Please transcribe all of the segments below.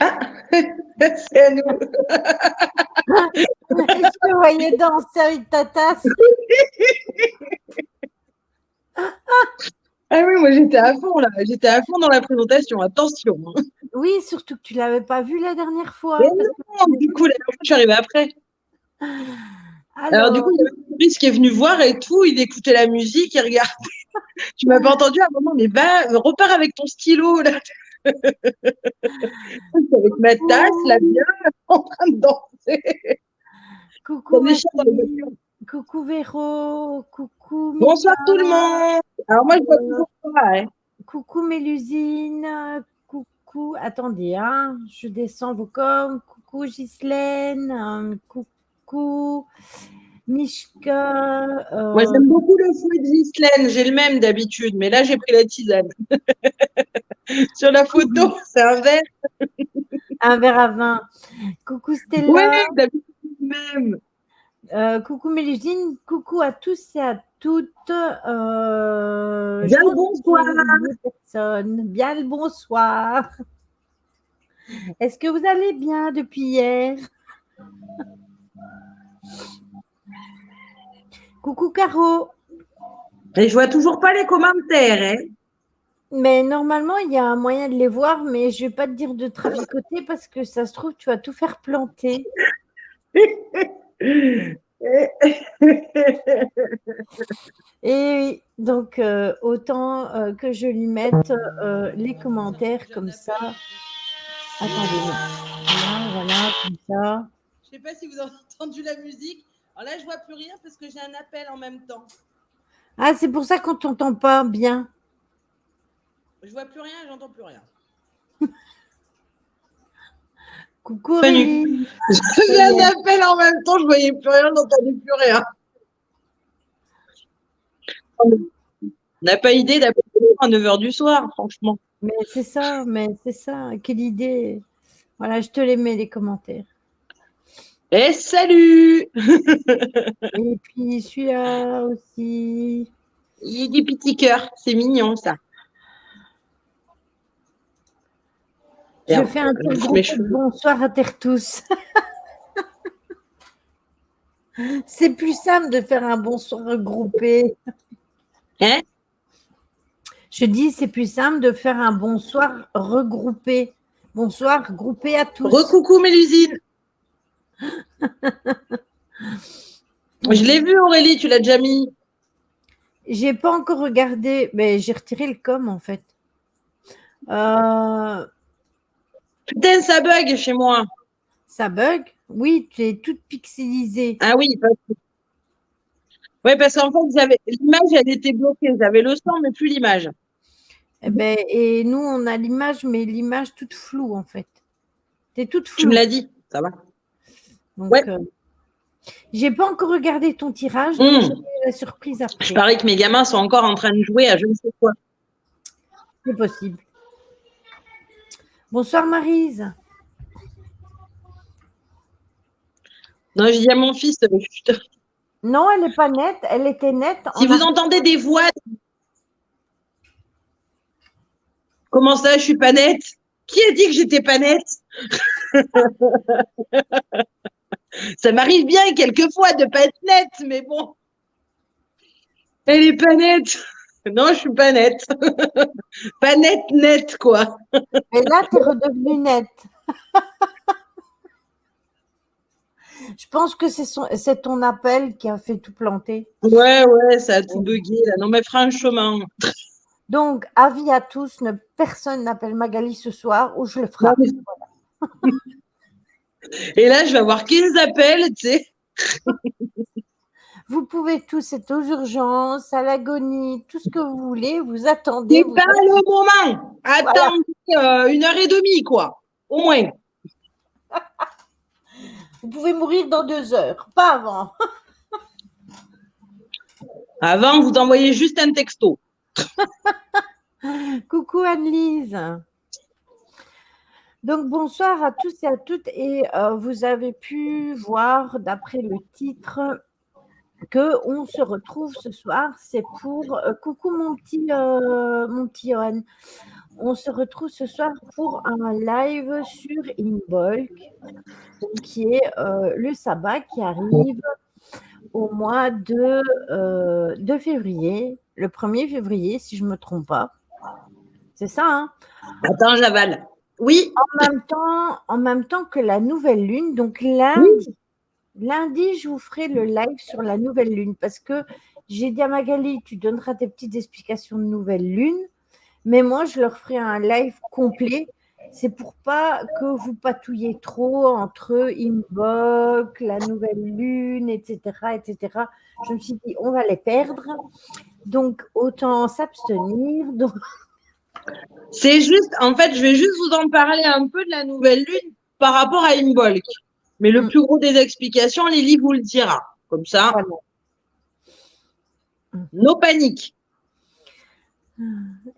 Ah, c'est à nous. Je te voyais danser avec ta tasse. Ah oui, moi j'étais à fond là. J'étais à fond dans la présentation. Attention. Oui, surtout que tu ne l'avais pas vu la dernière Et fois. non, du coup, la dernière fois, je suis arrivée après. Alors, du coup, Alors, il y avait un touriste qui est venu voir et tout. Il écoutait la musique, il regardait. Tu m'as pas entendu à un moment, mais va, repars avec ton stylo là. Avec ma tasse, là, coucou, bien, en train de danser. coucou Comme les chiens dans les Mathilde, voitures. coucou Véro, coucou Mika, Bonsoir tout le monde. Alors, moi, je vois euh, toujours pas. Hein. coucou Mélusine, coucou, attendez, hein, je descends vos coms, coucou Ghislaine, coucou Mishka, Moi, j'aime beaucoup le fouet de Ghislaine. J'ai le même d'habitude, mais là, j'ai pris la tisane. Sur la photo, c'est un verre. un verre à vin, coucou Oui, Stella, d'habitude, même. coucou Mélusine, coucou à tous et à toutes. Bien Je le pense que bonsoir. j'ai oublié personne. Bien le bonsoir. Est-ce que vous allez bien depuis hier? Coucou Caro. Et je vois toujours pas les commentaires. Hein. Mais normalement, il y a un moyen de les voir, mais je ne vais pas te dire de traficoter parce que ça se trouve, tu vas tout faire planter. Et donc, autant que je lui mette les commentaires comme ça. Attendez, voilà, comme ça. Je sais pas si vous avez entendu la musique. Alors là, je vois plus rien parce que j'ai un appel en même temps. Ah, c'est pour ça qu'on ne t'entend pas bien. Je vois plus rien, j'entends plus rien. Coucou Aurélie. J'ai un appel en même temps, je voyais plus rien, j'entendais plus rien. On n'a pas idée d'appeler à 9h du soir, franchement. Mais c'est ça, quelle idée. Voilà, je te les mets les commentaires. Eh, salut! Et puis celui-là aussi. Il y a des petits cœurs, c'est mignon ça. Je Merde, fais un je tel lisse mes groupe de cheveux. bonsoir à terre tous. C'est plus simple de faire un bonsoir regroupé. Hein? Je dis, c'est plus simple de faire un bonsoir regroupé. Bonsoir groupé à tous. Recoucou Mélusine. Je l'ai vu Aurélie, tu l'as déjà mis. J'ai pas encore regardé, mais j'ai retiré le com en fait. Putain, ça bug chez moi. Ça bug? Oui, tu es toute pixelisée. Ah oui, ouais, parce qu'en fait, l'image, elle était bloquée. J'avais le son, mais plus l'image. Eh ben, et nous, on a l'image, mais l'image toute floue en fait. T'es toute Tu me floue. l'as dit, ça va. Ouais. Donc, j'ai pas encore regardé ton tirage, donc j'ai la surprise Je après. parie que mes gamins sont encore en train de jouer à je ne sais quoi. C'est possible. Bonsoir Maryse. Non, je dis à mon fils, Non, elle n'est pas nette. Elle était nette si en vous arrière. entendez des voix, comment ça, je suis pas nette? Qui a dit que j'étais pas nette? Ça m'arrive bien quelquefois de pas être nette, mais bon. Elle est pas nette. Non, je suis pas nette. Pas nette, quoi. Mais là, tu es redevenue nette. Je pense que c'est ton appel qui a fait tout planter. Ouais, ça a tout bugué, là. Non, mais franchement. Donc, avis à tous, personne n'appelle Magali ce soir ou je le Non, frappe. mais... Et là, je vais avoir 15 appels, tu sais. Vous pouvez tous être aux urgences, à l'agonie, tout ce que vous voulez. Vous attendez. C'est pas le moment. Voilà. Attendez 1h30, quoi. Au moins. Vous pouvez mourir dans 2 heures, pas avant. Avant, vous envoyez juste un texto. Coucou Anne-Lise. Donc bonsoir à tous et à toutes. Et vous avez pu voir d'après le titre qu'on se retrouve ce soir. C'est pour coucou mon petit Johan. on se retrouve ce soir pour un live sur Imbolc, qui est le sabbat qui arrive au mois de février, le 1er février, si je ne me trompe pas. C'est ça, hein? Attends, j'avale. Oui. En même temps que la nouvelle lune, donc lundi, je vous ferai le live sur la nouvelle lune parce que j'ai dit à Magali, tu donneras tes petites explications de nouvelle lune, mais moi, je leur ferai un live complet. C'est pour pas que vous patouillez trop entre Imbolc, la nouvelle lune, etc., etc. Je me suis dit, on va les perdre, donc autant s'abstenir. Donc... C'est juste, en fait, je vais juste vous en parler un peu de la nouvelle lune par rapport à Imbolc. Mais le plus gros des explications, Lily vous le dira. Comme ça, voilà. No panique.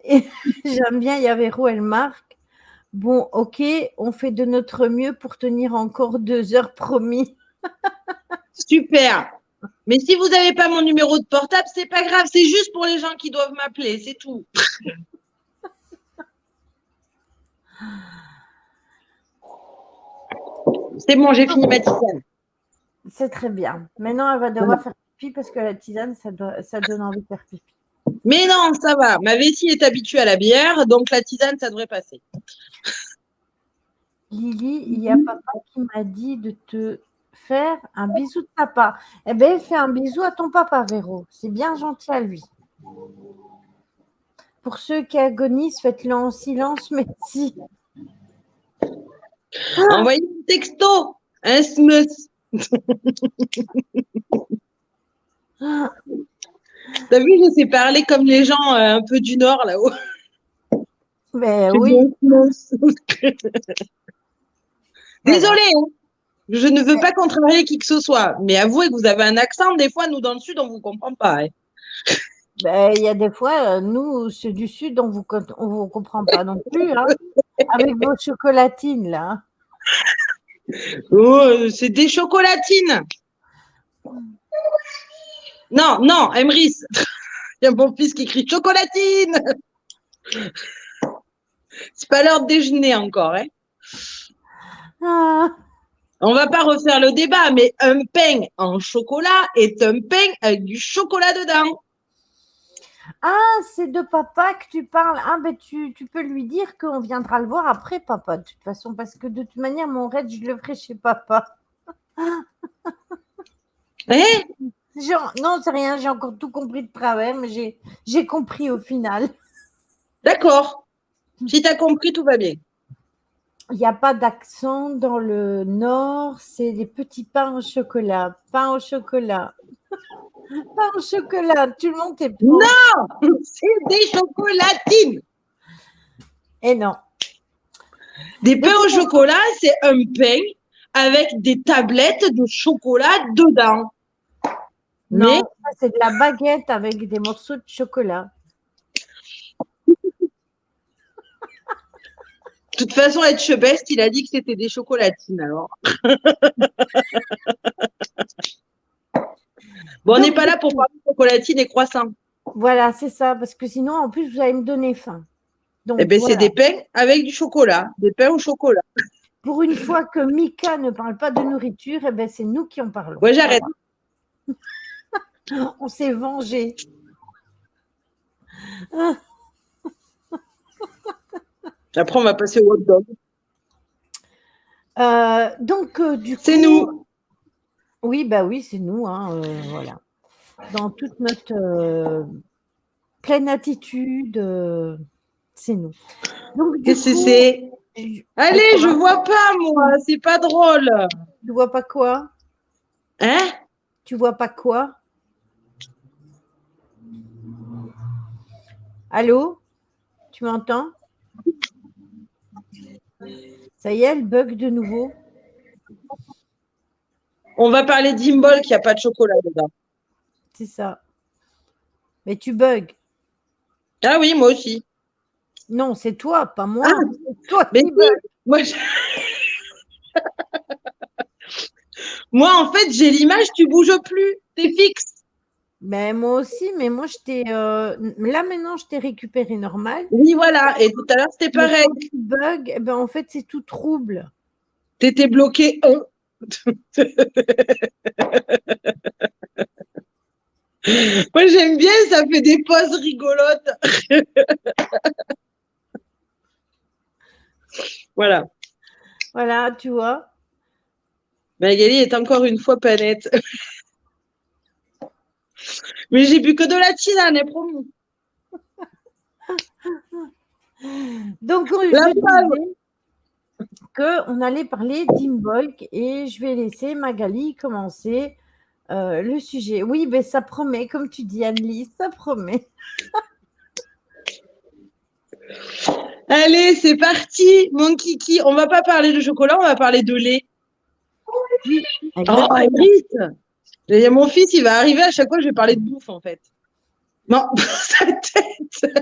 Et j'aime bien, il y avait Ro, elle marque. Bon, ok, on fait de notre mieux pour tenir encore 2 heures, promis. Super. Mais si vous n'avez pas mon numéro de portable, c'est pas grave. C'est juste pour les gens qui doivent m'appeler, c'est tout. C'est bon, j'ai fini ma tisane. C'est très bien. Maintenant, elle va devoir faire pipi parce que la tisane, ça donne envie de faire pipi. Mais non, ça va. Ma vessie est habituée à la bière, donc la tisane, ça devrait passer. Lily, il y a papa qui m'a dit de te faire un bisou de papa. Eh bien, fais un bisou à ton papa, Véro. C'est bien gentil à lui. Pour ceux qui agonisent, faites-le en silence, merci. Envoyez un texto, un SMS. T'as vu, je sais parler comme les gens un peu du Nord, là-haut. Mais oui. Désolée, hein. Je ne veux pas contrarier qui que ce soit, mais avouez que vous avez un accent, des fois, nous, dans le Sud, on ne vous comprend pas. Hein. Ben, il y a des fois, nous, ceux du Sud, on vous comprend pas non plus, hein, avec vos chocolatines, là. Oh, c'est des chocolatines. Non, non, Emrys. Il y a mon fils qui crie chocolatine. C'est pas l'heure de déjeuner encore. Hein. Ah. On va pas refaire le débat, mais un pain en chocolat est un pain avec du chocolat dedans. Ah, c'est de papa que tu parles. Ah, ben tu peux lui dire qu'on viendra le voir après, papa, de toute façon, parce que de toute manière, mon raid, je le ferai chez papa. Hein? Non, c'est rien, j'ai encore tout compris de travers, mais j'ai compris au final. D'accord. Si tu as compris, tout va bien. Il n'y a pas d'accent dans le Nord, c'est des petits pains au chocolat. Pain au chocolat. Pain au chocolat, tout le monde est pro. Non, c'est des chocolatines. Et non. Des pains au chocolat, c'est un pain avec des tablettes de chocolat dedans. Non, c'est de la baguette avec des morceaux de chocolat. De toute façon, Etchebest, il a dit que c'était des chocolatines, alors. Bon, on n'est pas là pour parler de chocolatines et croissants. Voilà, c'est ça, parce que sinon, en plus, vous allez me donner faim. Donc, eh bien, voilà. C'est des pains avec du chocolat, des pains au chocolat. Pour une fois que Mika ne parle pas de nourriture, eh ben, c'est nous qui en parlons. Ouais, j'arrête. On s'est vengé. Après, on va passer au hot dog. Donc, du coup. C'est nous. Oui, bah oui, c'est nous. Hein, voilà. Dans toute notre pleine attitude, c'est nous. Qu'est-ce que c'est? Allez, je vois pas, moi. C'est pas drôle. Tu vois pas quoi? Hein? Tu vois pas quoi? Allô? Tu m'entends? Ça y est, elle bug de nouveau. On va parler d'Imbolc, il n'y a pas de chocolat dedans. C'est ça. Mais tu bugs. Ah oui, moi aussi. Non, c'est toi, pas moi. Ah, c'est toi qui bug. Moi, en fait, j'ai l'image, tu bouges plus. T'es fixe. Mais moi aussi, mais moi, là maintenant, je t'ai récupéré normal. Oui, voilà. Et tout à l'heure, c'était Mais pareil. quand tu bugs, eh ben, en fait, c'est tout trouble. Tu étais bloqué 1. Moi, j'aime bien, ça fait des pauses rigolotes. Voilà. Voilà, tu vois. Magali est encore une fois pas nette. Mais j'ai bu que de la tisane, est promis. Donc, La je preuve. disais qu'on allait parler d'Imbolc et je vais laisser Magali commencer le sujet. Oui, ben ça promet, comme tu dis, Annelise, ça promet. Allez, c'est parti, mon kiki. On va pas parler de chocolat, on va parler de lait. Oui, Oh, exactement. Iris, il y a mon fils, il va arriver à chaque fois, je vais parler de bouffe, en fait. Non, sa tête.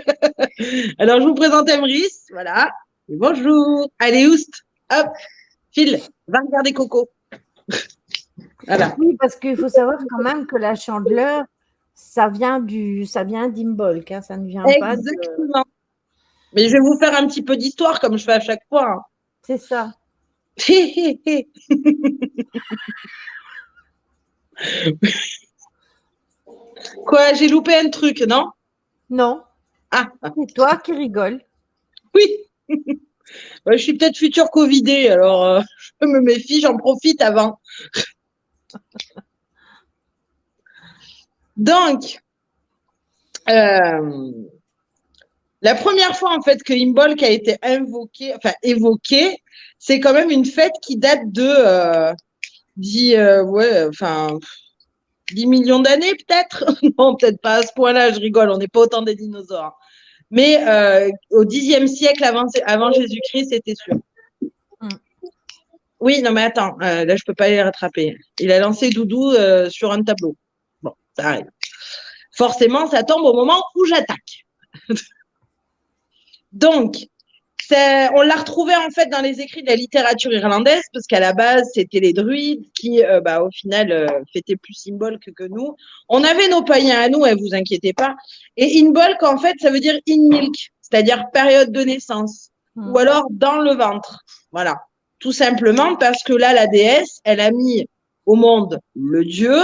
Alors, je vous présente Emrys. Voilà. Et bonjour. Allez, oust. Hop. Phil, va regarder Coco. Voilà. Oui, parce qu'il faut savoir quand même que la chandeleur, ça vient d'Imbolc, hein, ça ne vient pas de. Exactement. Mais je vais vous faire un petit peu d'histoire, comme je fais à chaque fois. C'est ça. Quoi, j'ai loupé un truc, non? Non, Ah, c'est toi qui rigoles. oui. Je suis peut-être future Covidée, alors je me méfie, j'en profite avant. Donc, euh, la première fois en fait que Imbolc a été évoqué, c'est quand même une fête qui date de 10, 10 millions d'années peut-être. Non, peut-être pas à ce point-là, je rigole, on n'est pas autant des dinosaures. Mais au Xe siècle avant Jésus-Christ, c'était sûr. Oui, non mais attends, là je peux pas les rattraper. Il a lancé Doudou sur un tableau. Bon, ça arrive. Forcément, ça tombe au moment où j'attaque. Donc, on l'a retrouvé en fait dans les écrits de la littérature irlandaise, parce qu'à la base, c'était les druides qui, au final, fêtaient plus Imbolc que nous. On avait nos païens à nous, vous inquiétez pas. Et Imbolc, en fait, ça veut dire in milk, c'est-à-dire période de naissance, ou alors dans le ventre. Voilà. Tout simplement parce que là, la déesse, elle a mis au monde le dieu,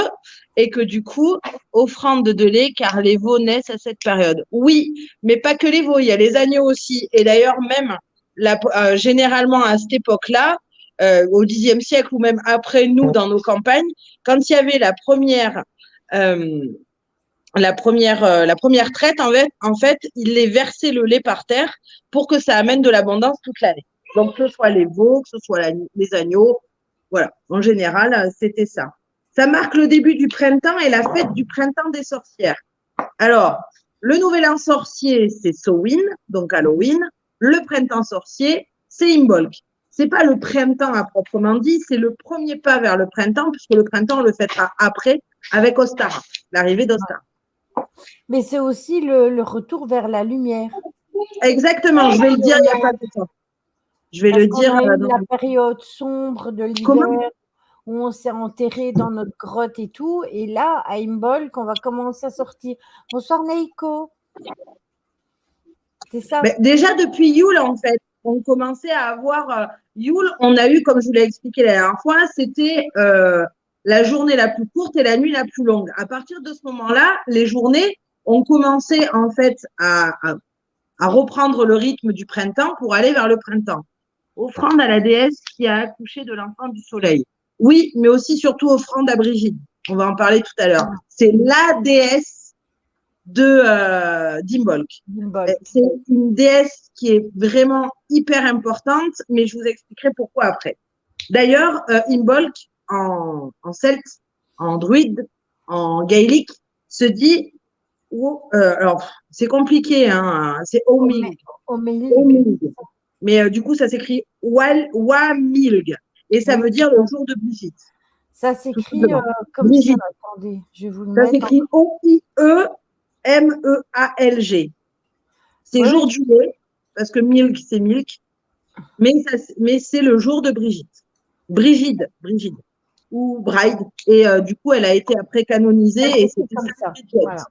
et que du coup, offrande de lait, car les veaux naissent à cette période. Oui, mais pas que les veaux, il y a les agneaux aussi. Et d'ailleurs, même généralement à cette époque-là, au Xe siècle ou même après nous dans nos campagnes, quand il y avait euh, la première traite, en fait, ils les versaient le lait par terre pour que ça amène de l'abondance toute l'année. Donc, que ce soit les veaux, que ce soit les agneaux, voilà. En général, c'était ça. Ça marque le début du printemps et la fête du printemps des sorcières. Alors, le nouvel an sorcier, c'est Samhain, donc Halloween. Le printemps sorcier, c'est Imbolc. C'est pas le printemps à proprement dit, c'est le premier pas vers le printemps, puisque le printemps, on le fêtera après avec Ostara, l'arrivée d'Ostara. Mais c'est aussi le retour vers la lumière. Exactement, je vais le dire il n'y a pas de temps. Je vais le dire. On a eu la période sombre de l'hiver où on s'est enterré dans notre grotte et tout. Et là, à Imbolc, on va commencer à sortir. Bonsoir Neiko. C'est ça. Mais déjà depuis Yule, en fait, on commençait à avoir Yule. On a eu, comme je vous l'ai expliqué la dernière fois, c'était la journée la plus courte et la nuit la plus longue. À partir de ce moment-là, les journées ont commencé en fait à reprendre le rythme du printemps pour aller vers le printemps. Offrande à la déesse qui a accouché de l'enfant du soleil. Oui, mais aussi surtout offrande à Brigitte. On va en parler tout à l'heure. C'est la déesse d'Imbolc. C'est une déesse qui est vraiment hyper importante, mais je vous expliquerai pourquoi après. D'ailleurs, Imbolc en celte, en druide, en gaélique, se dit, alors c'est compliqué, hein, c'est Omilg. Mais du coup, ça s'écrit Wamilg. Et ça veut dire le jour de Brigitte. Ça s'écrit comme Brigitte. Ça. Attendez, je vais vous le mettre. Ça s'écrit O-I-E-M-E-A-L-G. C'est jour du lait, parce que milk, c'est milk. Mais c'est le jour de Brigitte. Brigitte. ou Bride. Et du coup, elle a été après canonisée et c'était comme ça. Bridget. Voilà.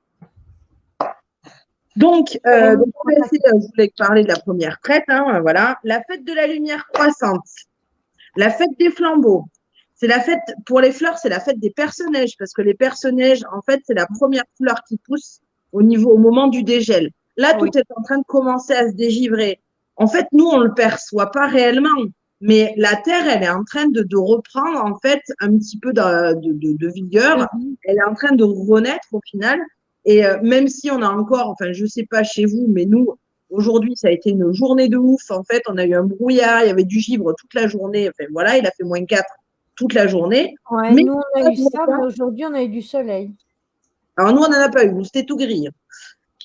Donc, je voulais parler de la première fête, hein, voilà. La fête de la lumière croissante, la fête des flambeaux. C'est la fête, pour les fleurs, c'est la fête des personnages, parce que les personnages, en fait, c'est la première fleur qui pousse au moment du dégel. Là, tout est en train de commencer à se dégivrer. En fait, nous, on le perçoit pas réellement, mais la terre, elle est en train de reprendre, en fait, un petit peu de vigueur. Elle est en train de renaître au final. Et même si on a encore, enfin, je sais pas chez vous, mais nous, aujourd'hui, ça a été une journée de ouf. En fait, on a eu un brouillard, il y avait du givre toute la journée. Enfin, voilà, il a fait -4 toute la journée. Ouais, mais nous, on a eu ça, mais aujourd'hui, on a eu du soleil. Alors, nous, on n'en a pas eu. C'était tout gris.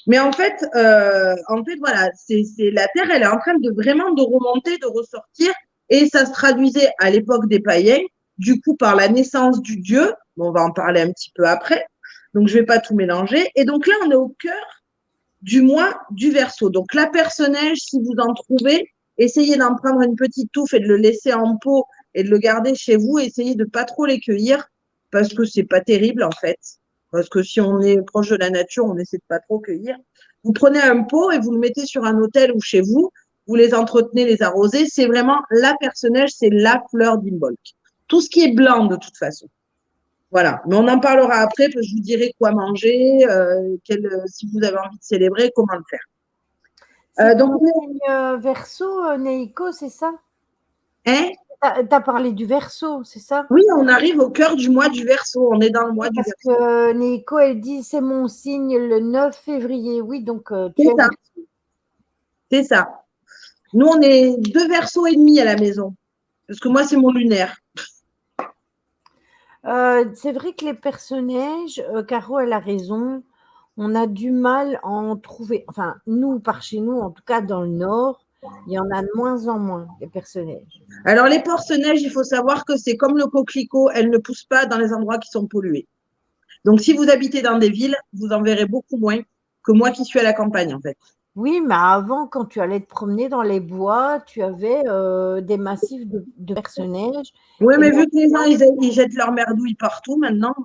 Mais en fait, voilà, c'est la terre, elle est en train de vraiment de remonter, de ressortir. Et ça se traduisait à l'époque des païens, du coup, par la naissance du dieu. Bon, on va en parler un petit peu après. Donc, je vais pas tout mélanger. Et donc là, on est au cœur du mois du Verseau. Donc, la personne-neige, si vous en trouvez, essayez d'en prendre une petite touffe et de le laisser en pot et de le garder chez vous. Essayez de pas trop les cueillir parce que c'est pas terrible, en fait. Parce que si on est proche de la nature, on essaie de pas trop cueillir. Vous prenez un pot et vous le mettez sur un hôtel ou chez vous. Vous les entretenez, les arrosez. C'est vraiment la personne-neige, c'est la fleur d'Imbolc. Tout ce qui est blanc, de toute façon. Voilà, mais on en parlera après, parce que je vous dirai quoi manger, si vous avez envie de célébrer, comment le faire. Donc, Verseau, Neiko, c'est ça? Hein? Tu as parlé du Verseau, c'est ça? Oui, on arrive au cœur du mois du Verseau, on est dans le mois du Verseau. Parce que Neiko, elle dit, c'est mon signe le 9 février, oui, donc tu es ça. C'est ça. Nous, on est 2 Verseaux et demi à la maison, parce que moi, c'est mon lunaire. C'est vrai que les personnages, Caro, elle a raison, on a du mal à en trouver. Enfin, nous, par chez nous, en tout cas dans le Nord, il y en a de moins en moins, les personnages. Alors, les porce-neige, il faut savoir que c'est comme le coquelicot, elles ne poussent pas dans les endroits qui sont pollués. Donc, si vous habitez dans des villes, vous en verrez beaucoup moins que moi qui suis à la campagne, en fait. Oui, mais avant, quand tu allais te promener dans les bois, tu avais des massifs de personnages. Oui, mais vu que les gens, ils jettent leur merdouille partout maintenant.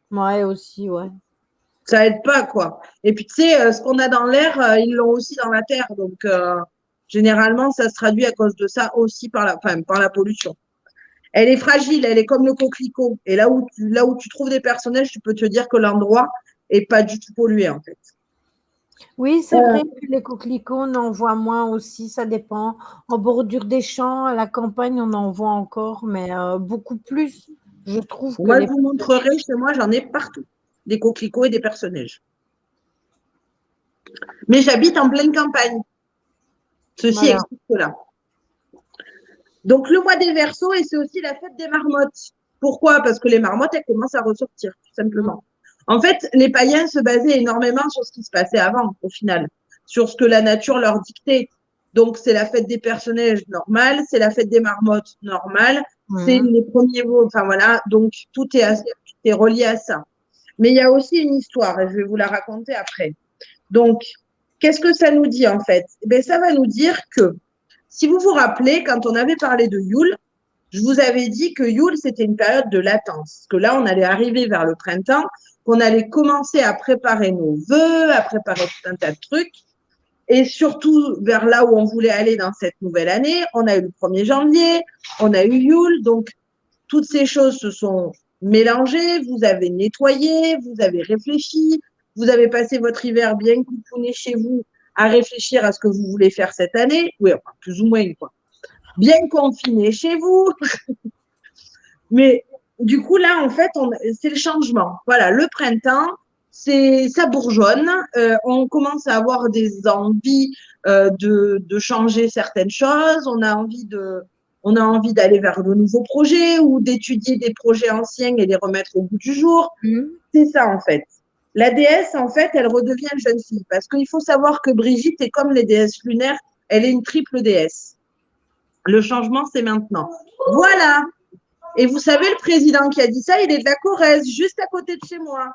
Ouais, aussi, ouais. Ça aide pas, quoi. Et puis, tu sais, ce qu'on a dans l'air, ils l'ont aussi dans la terre. Donc, généralement, ça se traduit à cause de ça aussi par la pollution. Elle est fragile, elle est comme le coquelicot. Et là où tu trouves des personnages, tu peux te dire que l'endroit est pas du tout pollué, en fait. Oui, c'est vrai que les coquelicots, on en voit moins aussi, ça dépend. En bordure des champs, à la campagne, on en voit encore, mais beaucoup plus, je trouve. Moi, je vous montrerai, chez moi, j'en ai partout. Des coquelicots et des personnages. Mais j'habite en pleine campagne. Ceci existe là. Donc, le mois des Verseaux, et c'est aussi la fête des marmottes. Pourquoi? Parce que les marmottes, elles commencent à ressortir, tout simplement. En fait, les païens se basaient énormément sur ce qui se passait avant, au final, sur ce que la nature leur dictait. Donc, c'est la fête des personnages normale, c'est la fête des marmottes normale, c'est les premiers mots, enfin voilà, donc tout est relié à ça. Mais il y a aussi une histoire, et je vais vous la raconter après. Donc, qu'est-ce que ça nous dit en fait? Ben, ça va nous dire que, si vous vous rappelez, quand on avait parlé de Yule, je vous avais dit que Yule, c'était une période de latence, que là, on allait arriver vers le printemps, qu'on allait commencer à préparer nos vœux, à préparer tout un tas de trucs, et surtout vers là où on voulait aller dans cette nouvelle année. On a eu le 1er janvier, on a eu Yule, donc toutes ces choses se sont mélangées, vous avez nettoyé, vous avez réfléchi, vous avez passé votre hiver bien couponné chez vous à réfléchir à ce que vous voulez faire cette année, oui, enfin, plus ou moins, quoi. Bien confiné chez vous. Mais du coup, là, en fait, c'est le changement. Voilà, le printemps, ça bourgeonne. On commence à avoir des envies de changer certaines choses. On a envie d'aller vers de nouveaux projets ou d'étudier des projets anciens et les remettre au bout du jour. C'est ça, en fait. La déesse, en fait, elle redevient jeune fille parce qu'il faut savoir que Brigitte est comme les déesses lunaires, elle est une triple déesse. Le changement, c'est maintenant. Voilà. Et vous savez, le président qui a dit ça, il est de la Corrèze, juste à côté de chez moi.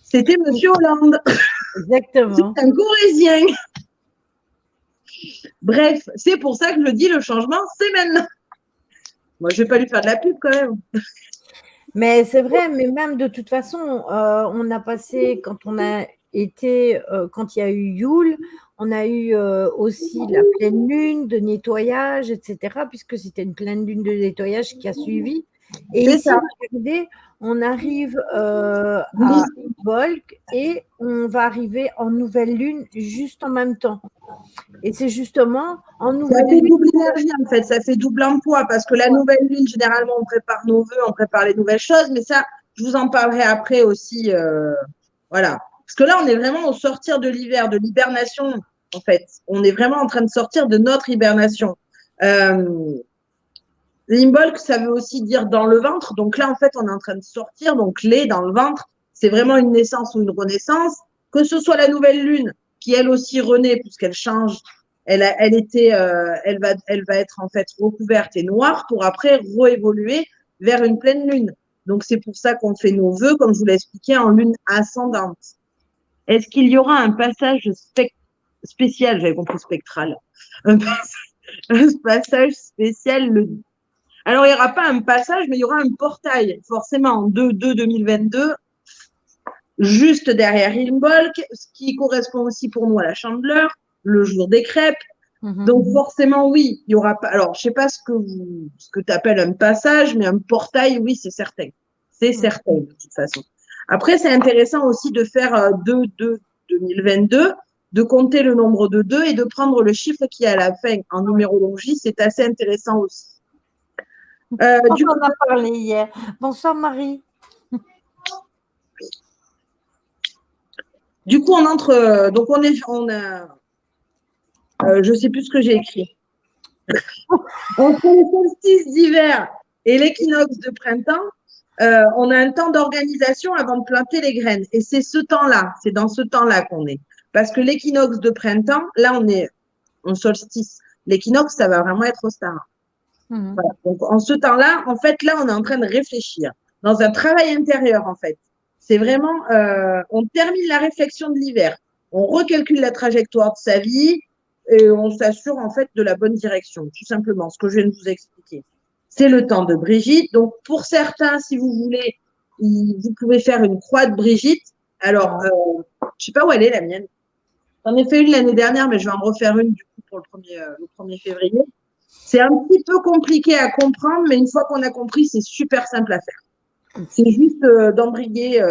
C'était Monsieur Hollande. Exactement. C'est un Corrézien. Bref, c'est pour ça que je dis le changement, c'est maintenant. Moi, je ne vais pas lui faire de la pub quand même. Mais c'est vrai, mais même de toute façon, on a passé, quand on a été, quand il y a eu Yule, on a eu aussi la pleine lune de nettoyage, etc., puisque c'était une pleine lune de nettoyage qui a suivi. Et C'est ça. ici, regardez, on arrive à Volk et on va arriver en nouvelle lune juste en même temps. Et c'est justement en Ça nouvelle fait lune. double énergie en fait, ça fait double emploi parce que la nouvelle lune, généralement, on prépare nos vœux, on prépare les nouvelles choses, mais ça, je vous en parlerai après aussi. Voilà. Parce que là, on est vraiment au sortir de l'hiver, de l'hibernation en fait. On est vraiment en train de sortir de notre hibernation. Limbolg, ça veut aussi dire dans le ventre. Donc là, en fait, on est en train de sortir. Donc les dans le ventre, c'est vraiment une naissance ou une renaissance. Que ce soit la nouvelle lune, qui elle aussi renaît, puisqu'elle change, elle va être en fait recouverte et noire pour après réévoluer vers une pleine lune. Donc c'est pour ça qu'on fait nos vœux, comme je vous l'ai expliqué, en lune ascendante. Est-ce qu'il y aura un passage spécial, j'avais compris spectral, un passage spécial alors, il n'y aura pas un passage, mais il y aura un portail, forcément, en 2-2-2022, juste derrière Imbolc, ce qui correspond aussi pour nous à la Chandeleur, le jour des crêpes. Donc, forcément, oui, il y aura pas. Alors, je ne sais pas ce que tu appelles un passage, mais un portail, oui, c'est certain. C'est certain, de toute façon. Après, c'est intéressant aussi de faire 2-2-2022, de compter le nombre de 2 et de prendre le chiffre qui est à la fin en numérologie. C'est assez intéressant aussi. On en a parlé hier. Bonsoir Marie. Du coup, on entre. Donc, je sais plus ce que j'ai écrit. Entre le solstice d'hiver et l'équinoxe de printemps, on a un temps d'organisation avant de planter les graines. Et c'est ce temps-là, c'est dans ce temps-là qu'on est. Parce que l'équinoxe de printemps, là, on est en solstice. L'équinoxe, ça va vraiment être au star. Voilà. Donc, en ce temps-là, en fait, là, on est en train de réfléchir dans un travail intérieur, en fait. C'est vraiment, on termine la réflexion de l'hiver, on recalcule la trajectoire de sa vie et on s'assure, en fait, de la bonne direction, tout simplement, ce que je viens de vous expliquer. C'est le temps de Brigitte. Donc, pour certains, si vous voulez, vous pouvez faire une croix de Brigitte. Alors, je sais pas où elle est, la mienne. J'en ai fait une l'année dernière, mais je vais en refaire une, du coup, pour le 1er février. C'est un petit peu compliqué à comprendre, mais une fois qu'on a compris, c'est super simple à faire. C'est juste d'embriguer.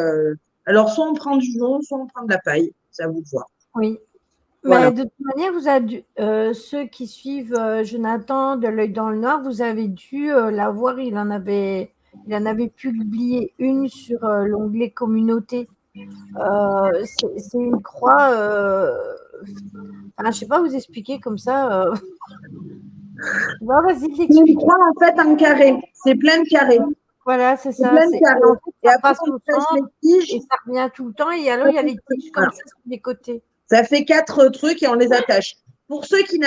Alors, soit on prend du jonc, soit on prend de la paille. C'est à vous de voir. Oui. Voilà. Mais de toute manière, ceux qui suivent Jonathan de l'œil dans le noir, vous avez dû la voir. Il en avait publié une sur l'onglet communauté. C'est une croix. Je ne sais pas vous expliquer comme ça. Bon, vas-y, C'est une l'explique. croix en fait en carré. C'est plein de carrés. Voilà, c'est C'est ça. plein de carrés. En fait, Et ça après, passe on au pêche centre les et tiges. ça revient tout le temps. Et alors, il y a les tiges comme Voilà. ça sur les côtés. Ça fait 4 trucs et on les attache. Pour ceux qui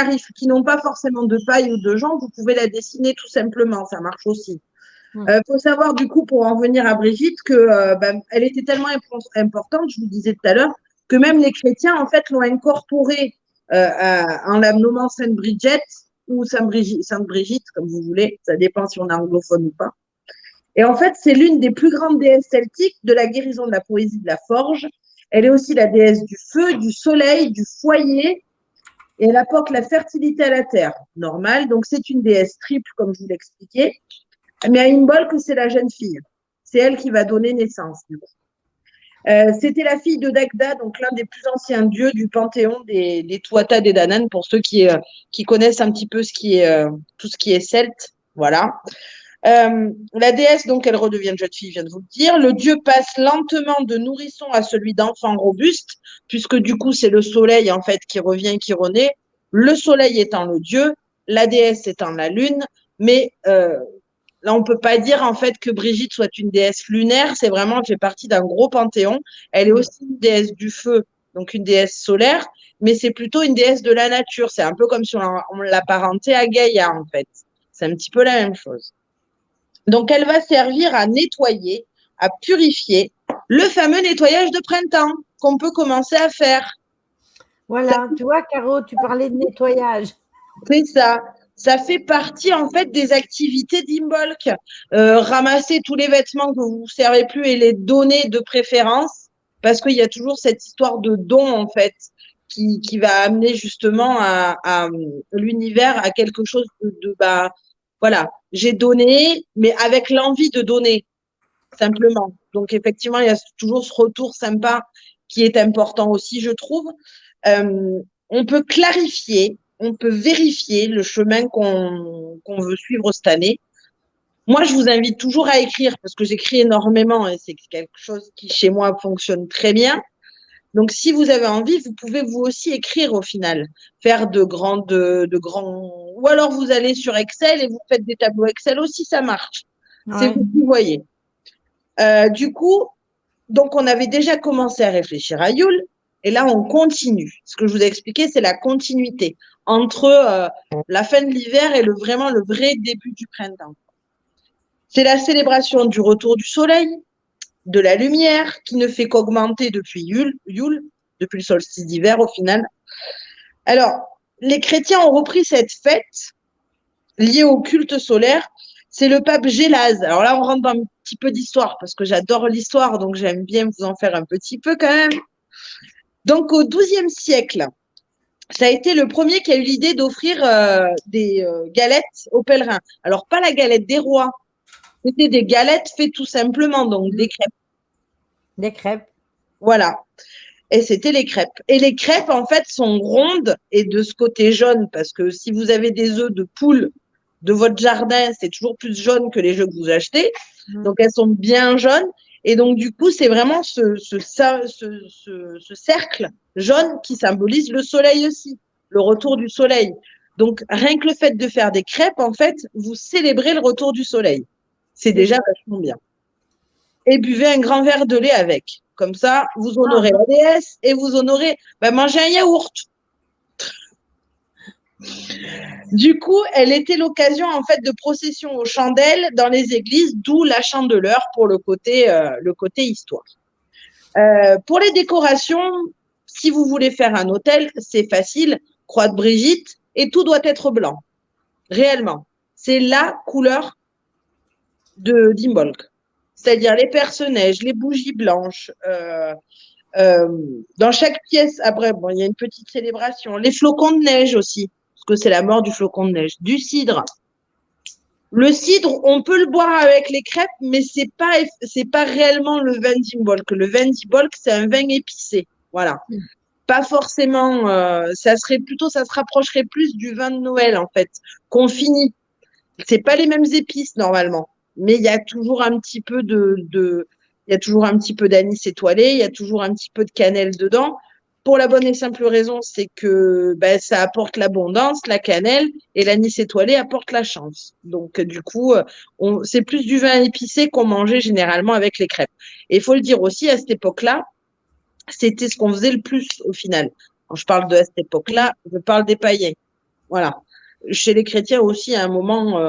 n'ont pas forcément de paille ou de jonc, vous pouvez la dessiner tout simplement. Ça marche aussi. Faut savoir du coup, pour en venir à Brigitte, que elle était tellement importante, je vous disais tout à l'heure, que même les chrétiens en fait l'ont incorporée en la nommant Sainte Bridget ou Sainte Brigitte, comme vous voulez, ça dépend si on est anglophone ou pas. Et en fait, c'est l'une des plus grandes déesses celtiques de la guérison de la poésie de la forge. Elle est aussi la déesse du feu, du soleil, du foyer, et elle apporte la fertilité à la terre. Normal, donc c'est une déesse triple, comme je vous l'expliquais. Mais à Imbolc, c'est la jeune fille. C'est elle qui va donner naissance. C'était la fille de Dagda, donc l'un des plus anciens dieux du panthéon des Tuatha Dé Danann, pour ceux qui connaissent un petit peu tout ce qui est celte. Voilà. La déesse, donc, elle redevient une jeune fille, je viens de vous le dire. Le dieu passe lentement de nourrisson à celui d'enfant robuste, puisque du coup, c'est le soleil, en fait, qui revient, qui renaît. Le soleil étant le dieu, la déesse étant la lune, mais là, on ne peut pas dire en fait que Brigitte soit une déesse lunaire, c'est vraiment, elle fait partie d'un gros panthéon. Elle est aussi une déesse du feu, donc une déesse solaire, mais c'est plutôt une déesse de la nature. C'est un peu comme si on l'apparentait à Gaïa en fait. C'est un petit peu la même chose. Donc, elle va servir à nettoyer, à purifier le fameux nettoyage de printemps qu'on peut commencer à faire. Voilà, tu vois, Caro, tu parlais de nettoyage. C'est ça. ça fait partie en fait des activités d'Imbolc. Ramasser tous les vêtements que vous ne servez plus et les donner de préférence, parce qu'il y a toujours cette histoire de don en fait qui va amener justement à l'univers à quelque chose de bah voilà, j'ai donné, mais avec l'envie de donner simplement. Donc effectivement, il y a toujours ce retour sympa qui est important aussi, je trouve. On peut clarifier, on peut vérifier le chemin qu'on veut suivre cette année. Moi, je vous invite toujours à écrire parce que j'écris énormément et c'est quelque chose qui, chez moi, fonctionne très bien. Donc, si vous avez envie, vous pouvez vous aussi écrire au final, faire de grands, ou alors vous allez sur Excel et vous faites des tableaux Excel aussi, ça marche. C'est Ouais. vous qui voyez. Du coup, donc, on avait déjà commencé à réfléchir à Yule, et là, on continue. Ce que je vous ai expliqué, c'est la continuité entre la fin de l'hiver et vraiment le vrai début du printemps. C'est la célébration du retour du soleil, de la lumière, qui ne fait qu'augmenter depuis Yule, depuis le solstice d'hiver au final. Alors, les chrétiens ont repris cette fête liée au culte solaire. C'est le pape Gélase. Alors là, on rentre dans un petit peu d'histoire parce que j'adore l'histoire, donc j'aime bien vous en faire un petit peu quand même. Donc, au XIIe siècle, ça a été le premier qui a eu l'idée d'offrir des galettes aux pèlerins. Alors, pas la galette des rois, c'était des galettes faites tout simplement, donc des crêpes. Des crêpes. Voilà. Et c'était les crêpes. Et les crêpes, en fait, sont rondes et de ce côté jaune, parce que si vous avez des œufs de poule de votre jardin, c'est toujours plus jaune que les œufs que vous achetez. Donc, elles sont bien jaunes. Et donc, du coup, c'est vraiment ce cercle jaune qui symbolise le soleil aussi, le retour du soleil. Donc, rien que le fait de faire des crêpes, en fait, vous célébrez le retour du soleil. C'est déjà vachement bien. Et buvez un grand verre de lait avec. Comme ça, vous honorez la déesse et vous honorez manger un yaourt. Du coup, elle était l'occasion en fait de procession aux chandelles dans les églises, d'où la chandeleur pour le côté histoire. Pour les décorations, si vous voulez faire un hôtel, c'est facile, croix de Brigitte, et tout doit être blanc. Réellement, c'est la couleur d'Imbolc. C'est-à-dire les perce-neige, les bougies blanches. Dans chaque pièce, après, bon, il y a une petite célébration. Les flocons de neige aussi, parce que c'est la mort du flocon de neige. Du cidre. Le cidre, on peut le boire avec les crêpes, mais c'est pas réellement le vin d'Imbolc. Le vin d'Imbolc, c'est un vin épicé. Voilà. Pas forcément, ça se rapprocherait plus du vin de Noël, en fait, qu'on finit. C'est pas les mêmes épices, normalement. Mais il y a toujours un petit peu il y a toujours un petit peu d'anis étoilé, il y a toujours un petit peu de cannelle dedans. Pour la bonne et simple raison, c'est que ça apporte l'abondance, la cannelle, et l'anis étoilé apporte la chance. Donc, du coup, c'est plus du vin épicé qu'on mangeait généralement avec les crêpes. Et il faut le dire aussi, à cette époque-là, c'était ce qu'on faisait le plus au final. Quand je parle de cette époque-là, je parle des païens. Voilà. Chez les chrétiens aussi, à un moment,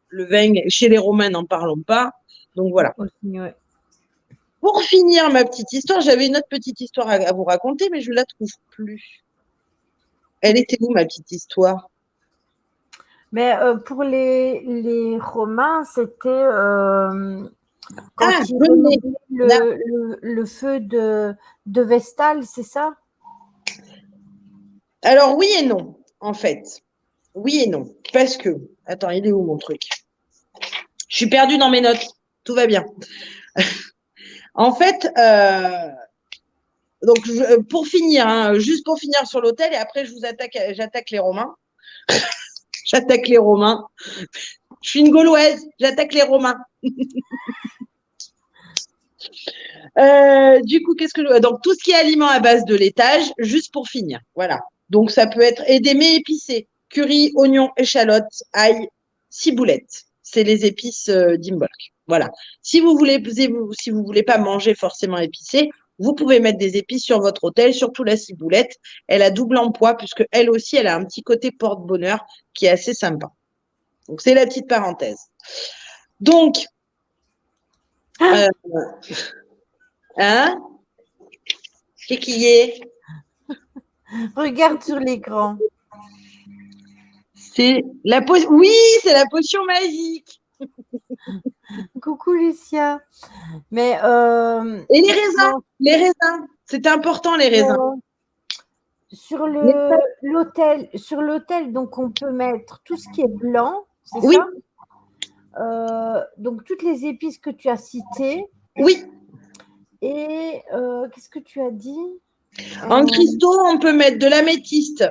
le vin, chez les Romains, n'en parlons pas. Donc voilà. Ouais. Pour finir ma petite histoire, j'avais une autre petite histoire à vous raconter, mais je ne la trouve plus. Elle était où, ma petite histoire? Mais pour les Romains, c'était quand ils renouvelaient le feu de Vestale, c'est ça? Alors oui et non, en fait. Oui et non. Parce que, attends, il est où mon truc? Je suis perdue dans mes notes. Tout va bien. En fait, donc pour finir, hein, juste pour finir sur l'hôtel, et après j'attaque les Romains. J'attaque les Romains. Je suis une Gauloise, j'attaque les Romains. Du coup, donc tout ce qui est aliment à base de laitage, juste pour finir, voilà. Donc ça peut être et des mets épicés, curry, oignons, échalotes, ail, ciboulette. C'est les épices d'Imbolc. Voilà. Si vous voulez pas manger forcément épicé, vous pouvez mettre des épices sur votre hôtel, surtout la ciboulette. Elle a double emploi puisque elle aussi, elle a un petit côté porte-bonheur qui est assez sympa. Donc c'est la petite parenthèse. Donc, hein? Qu'est-ce qui est? Regarde sur l'écran. Oui, c'est la potion magique. Coucou Lucia. Mais Et les raisins, c'est important les raisins. Sur l'hôtel, donc on peut mettre tout ce qui est blanc, c'est Oui. ça? Donc toutes les épices que tu as citées. Oui. Et qu'est-ce que tu as dit? En cristaux, on peut mettre de l'améthyste,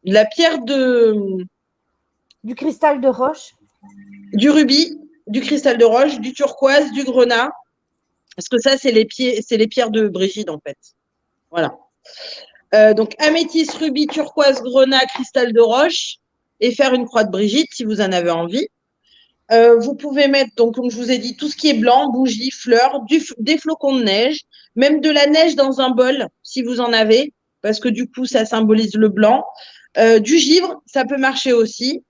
la pierre du cristal de roche, du rubis, du cristal de roche, du turquoise, du grenat. Parce que ça, c'est les pierres de Brigitte, en fait. Voilà. Donc, améthyste, rubis, turquoise, grenat, cristal de roche et faire une croix de Brigitte si vous en avez envie. Vous pouvez mettre, donc, comme je vous ai dit, tout ce qui est blanc, bougies, fleurs, des flocons de neige, même de la neige dans un bol si vous en avez, parce que du coup, ça symbolise le blanc. Du givre, ça peut marcher aussi.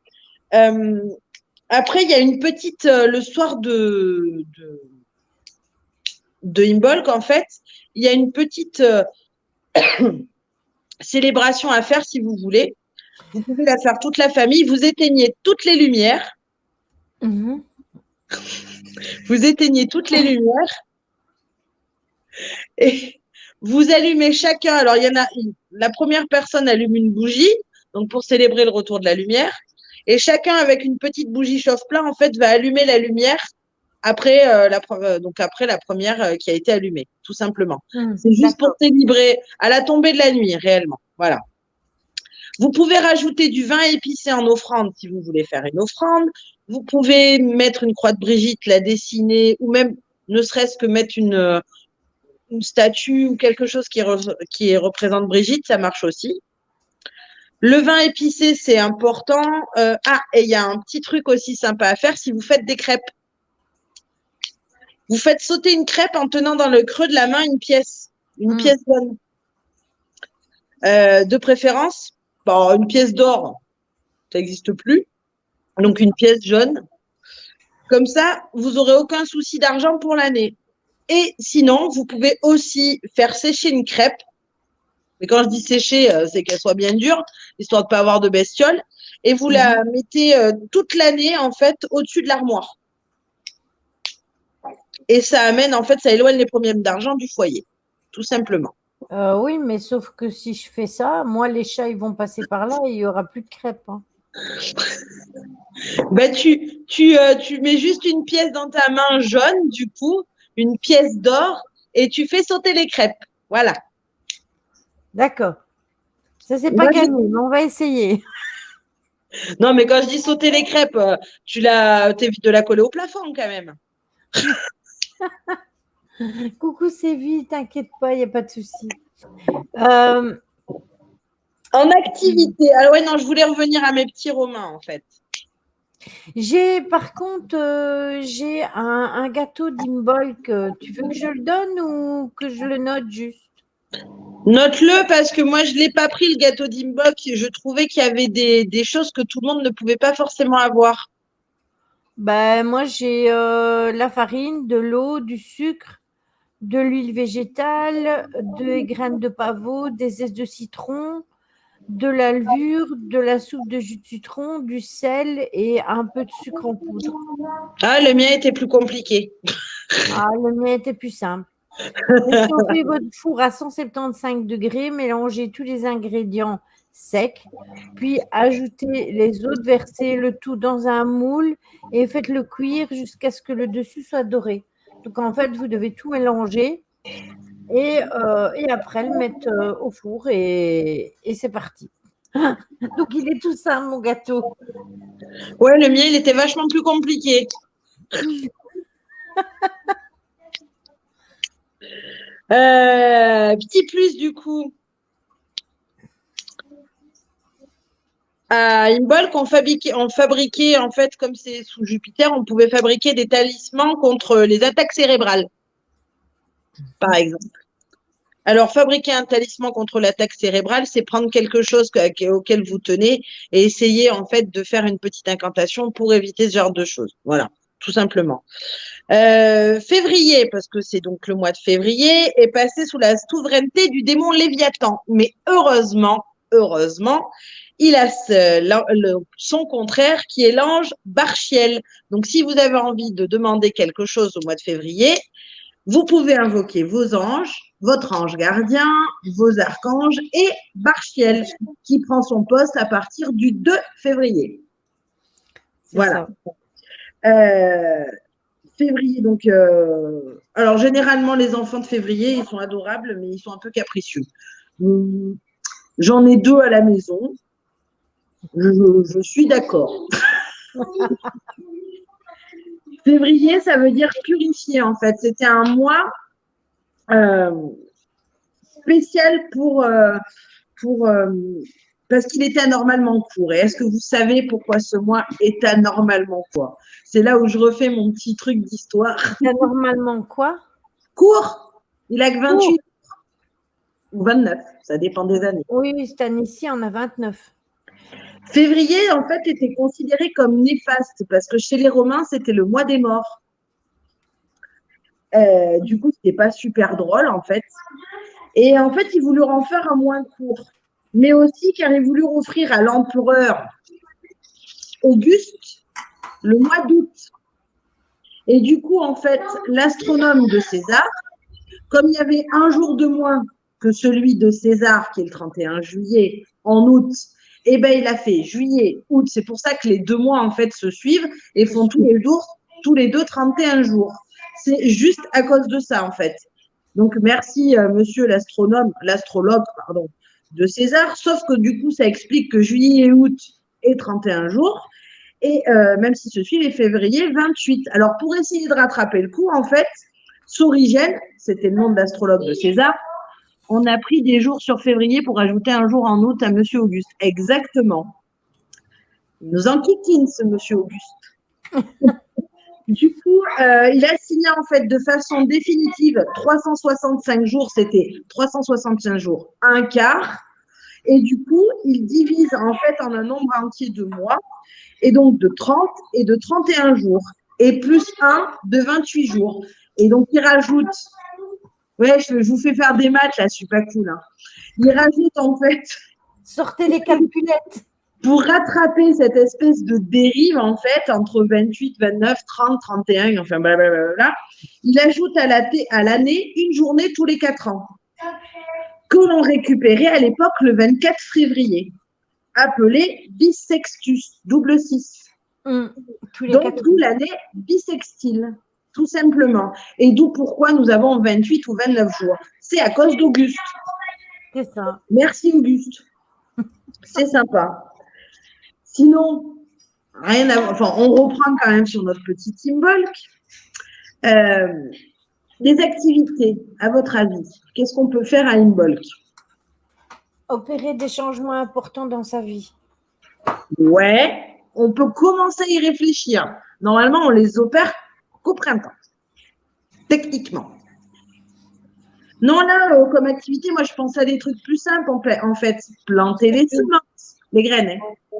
Après, il y a une petite, le soir de Imbolc, en fait, il y a une petite célébration à faire si vous voulez. Vous pouvez la faire toute la famille. Vous éteignez toutes les lumières. Mmh. Vous éteignez toutes les lumières et vous allumez chacun. Alors, il y en a la première personne allume une bougie, donc pour célébrer le retour de la lumière. Et chacun, avec une petite bougie chauffe-plat, en fait, va allumer la lumière après, après la première qui a été allumée, tout simplement. C'est juste pour célébrer à la tombée de la nuit, réellement. Voilà. Vous pouvez rajouter du vin épicé en offrande si vous voulez faire une offrande. Vous pouvez mettre une croix de Brigitte, la dessiner, ou même ne serait-ce que mettre une statue ou quelque chose qui représente Brigitte, ça marche aussi. Le vin épicé, c'est important. Et il y a un petit truc aussi sympa à faire si vous faites des crêpes. Vous faites sauter une crêpe en tenant dans le creux de la main une pièce jaune. De préférence, une pièce d'or, ça n'existe plus. Donc, une pièce jaune. Comme ça, vous n'aurez aucun souci d'argent pour l'année. Et sinon, vous pouvez aussi faire sécher une crêpe. Mais quand je dis sécher, c'est qu'elle soit bien dure, histoire de ne pas avoir de bestioles. Et vous la mettez toute l'année, en fait, au-dessus de l'armoire. Et ça amène, en fait, ça éloigne les problèmes d'argent du foyer, tout simplement. Oui, mais sauf que si je fais ça, moi, les chats, ils vont passer par là et il n'y aura plus de crêpes. Hein. Tu mets juste une pièce dans ta main jaune, du coup, une pièce d'or, et tu fais sauter les crêpes. Voilà. D'accord. Ça, c'est pas gagné, mais on va essayer. Non, mais quand je dis sauter les crêpes, t'évites de la coller au plafond quand même. Coucou Séville, t'inquiète pas, il n'y a pas de souci. En activité. Alors ouais, non, je voulais revenir à mes petits romans en fait. Par contre, j'ai un gâteau d'Imbolc. Tu veux que je le donne ou que je le note juste? Note-le parce que moi, je ne l'ai pas pris le gâteau d'Imbolc. Je trouvais qu'il y avait des choses que tout le monde ne pouvait pas forcément avoir. Ben, moi, j'ai la farine, de l'eau, du sucre, de l'huile végétale, des graines de pavot, des zestes de citron, de la levure, de la soupe de jus de citron, du sel et un peu de sucre en poudre. Ah, le mien était plus compliqué. Ah, le mien était plus simple. Chauffez votre four à 175 degrés, mélangez tous les ingrédients secs, puis ajoutez les autres, versez le tout dans un moule et faites-le cuire jusqu'à ce que le dessus soit doré. Donc en fait, vous devez tout mélanger et après le mettre au four et c'est parti. Donc il est tout simple, mon gâteau. Ouais, le mien, il était vachement plus compliqué. Petit plus du coup. À Imbolc, on fabriquait, en fait, comme c'est sous Jupiter, on pouvait fabriquer des talismans contre les attaques cérébrales, par exemple. Alors, fabriquer un talisman contre l'attaque cérébrale, c'est prendre quelque chose auquel vous tenez et essayer, en fait, de faire une petite incantation pour éviter ce genre de choses. Voilà, tout simplement. Février, parce que c'est donc le mois de février, est passé sous la souveraineté du démon Léviathan. Mais heureusement, il a son contraire qui est l'ange Barchiel. Donc, si vous avez envie de demander quelque chose au mois de février, vous pouvez invoquer vos anges, votre ange gardien, vos archanges et Barchiel qui prend son poste à partir du 2 février. Voilà. Février, donc, alors généralement les enfants de février, ils sont adorables, mais ils sont un peu capricieux. J'en ai 2 à la maison. Je suis d'accord. Février, ça veut dire purifier en fait. C'était un mois spécial parce qu'il était anormalement court. Et est-ce que vous savez pourquoi ce mois est anormalement court? C'est là où je refais mon petit truc d'histoire. Anormalement quoi? Court. Il a que 28 ou 29, ça dépend des années. Oui, cette année-ci, on a 29. Février, en fait, était considéré comme néfaste parce que chez les Romains, c'était le mois des morts. Du coup, c'était pas super drôle, en fait. Et en fait, ils voulurent en faire un mois court, mais aussi car ils voulurent offrir à l'empereur Auguste le mois d'août. Et du coup, en fait, l'astronome de César, comme il y avait un jour de moins que celui de César, qui est le 31 juillet, en août, eh ben, il a fait juillet, août. C'est pour ça que les 2 mois, en fait, se suivent et font tous les deux 31 jours. C'est juste à cause de ça, en fait. Donc, merci, monsieur l'astrologue, de César. Sauf que du coup, ça explique que juillet et août est 31 jours. Et même si se suit les février 28. Alors, pour essayer de rattraper le coup, en fait, Sorigène, c'était le nom de l'astrologue de César, on a pris des jours sur février pour ajouter un jour en août à monsieur Auguste. Exactement. Il nous enquiquine, ce monsieur Auguste. Du coup, il a signé en fait de façon définitive 365 jours, c'était 365 jours, un quart. Et du coup, il divise en fait en un nombre entier de mois, et donc de 30 et de 31 jours, et plus 1 de 28 jours. Et donc, il rajoute, ouais, je vous fais faire des maths là, je suis pas cool. Hein. Il rajoute en fait. Sortez les calculettes. Pour rattraper cette espèce de dérive, en fait, entre 28, 29, 30, 31, enfin blablabla, il ajoute à l'année une journée tous les 4 ans, que l'on récupérait à l'époque le 24 février, appelé bissextus, double 6. Donc, d'où l'année bissextile, tout simplement. Et d'où pourquoi nous avons 28 ou 29 jours. C'est à cause d'Auguste. C'est ça. Merci, Auguste. C'est sympa. Sinon, rien à voir. Enfin, on reprend quand même sur notre petit Teambolk. Les activités, à votre avis, qu'est-ce qu'on peut faire à Imbolc? Opérer des changements importants dans sa vie. Ouais, on peut commencer à y réfléchir. Normalement, on les opère qu'au printemps, techniquement. Non, là, comme activité, moi, je pense à des trucs plus simples, en fait. Planter les semences, les graines. Hein.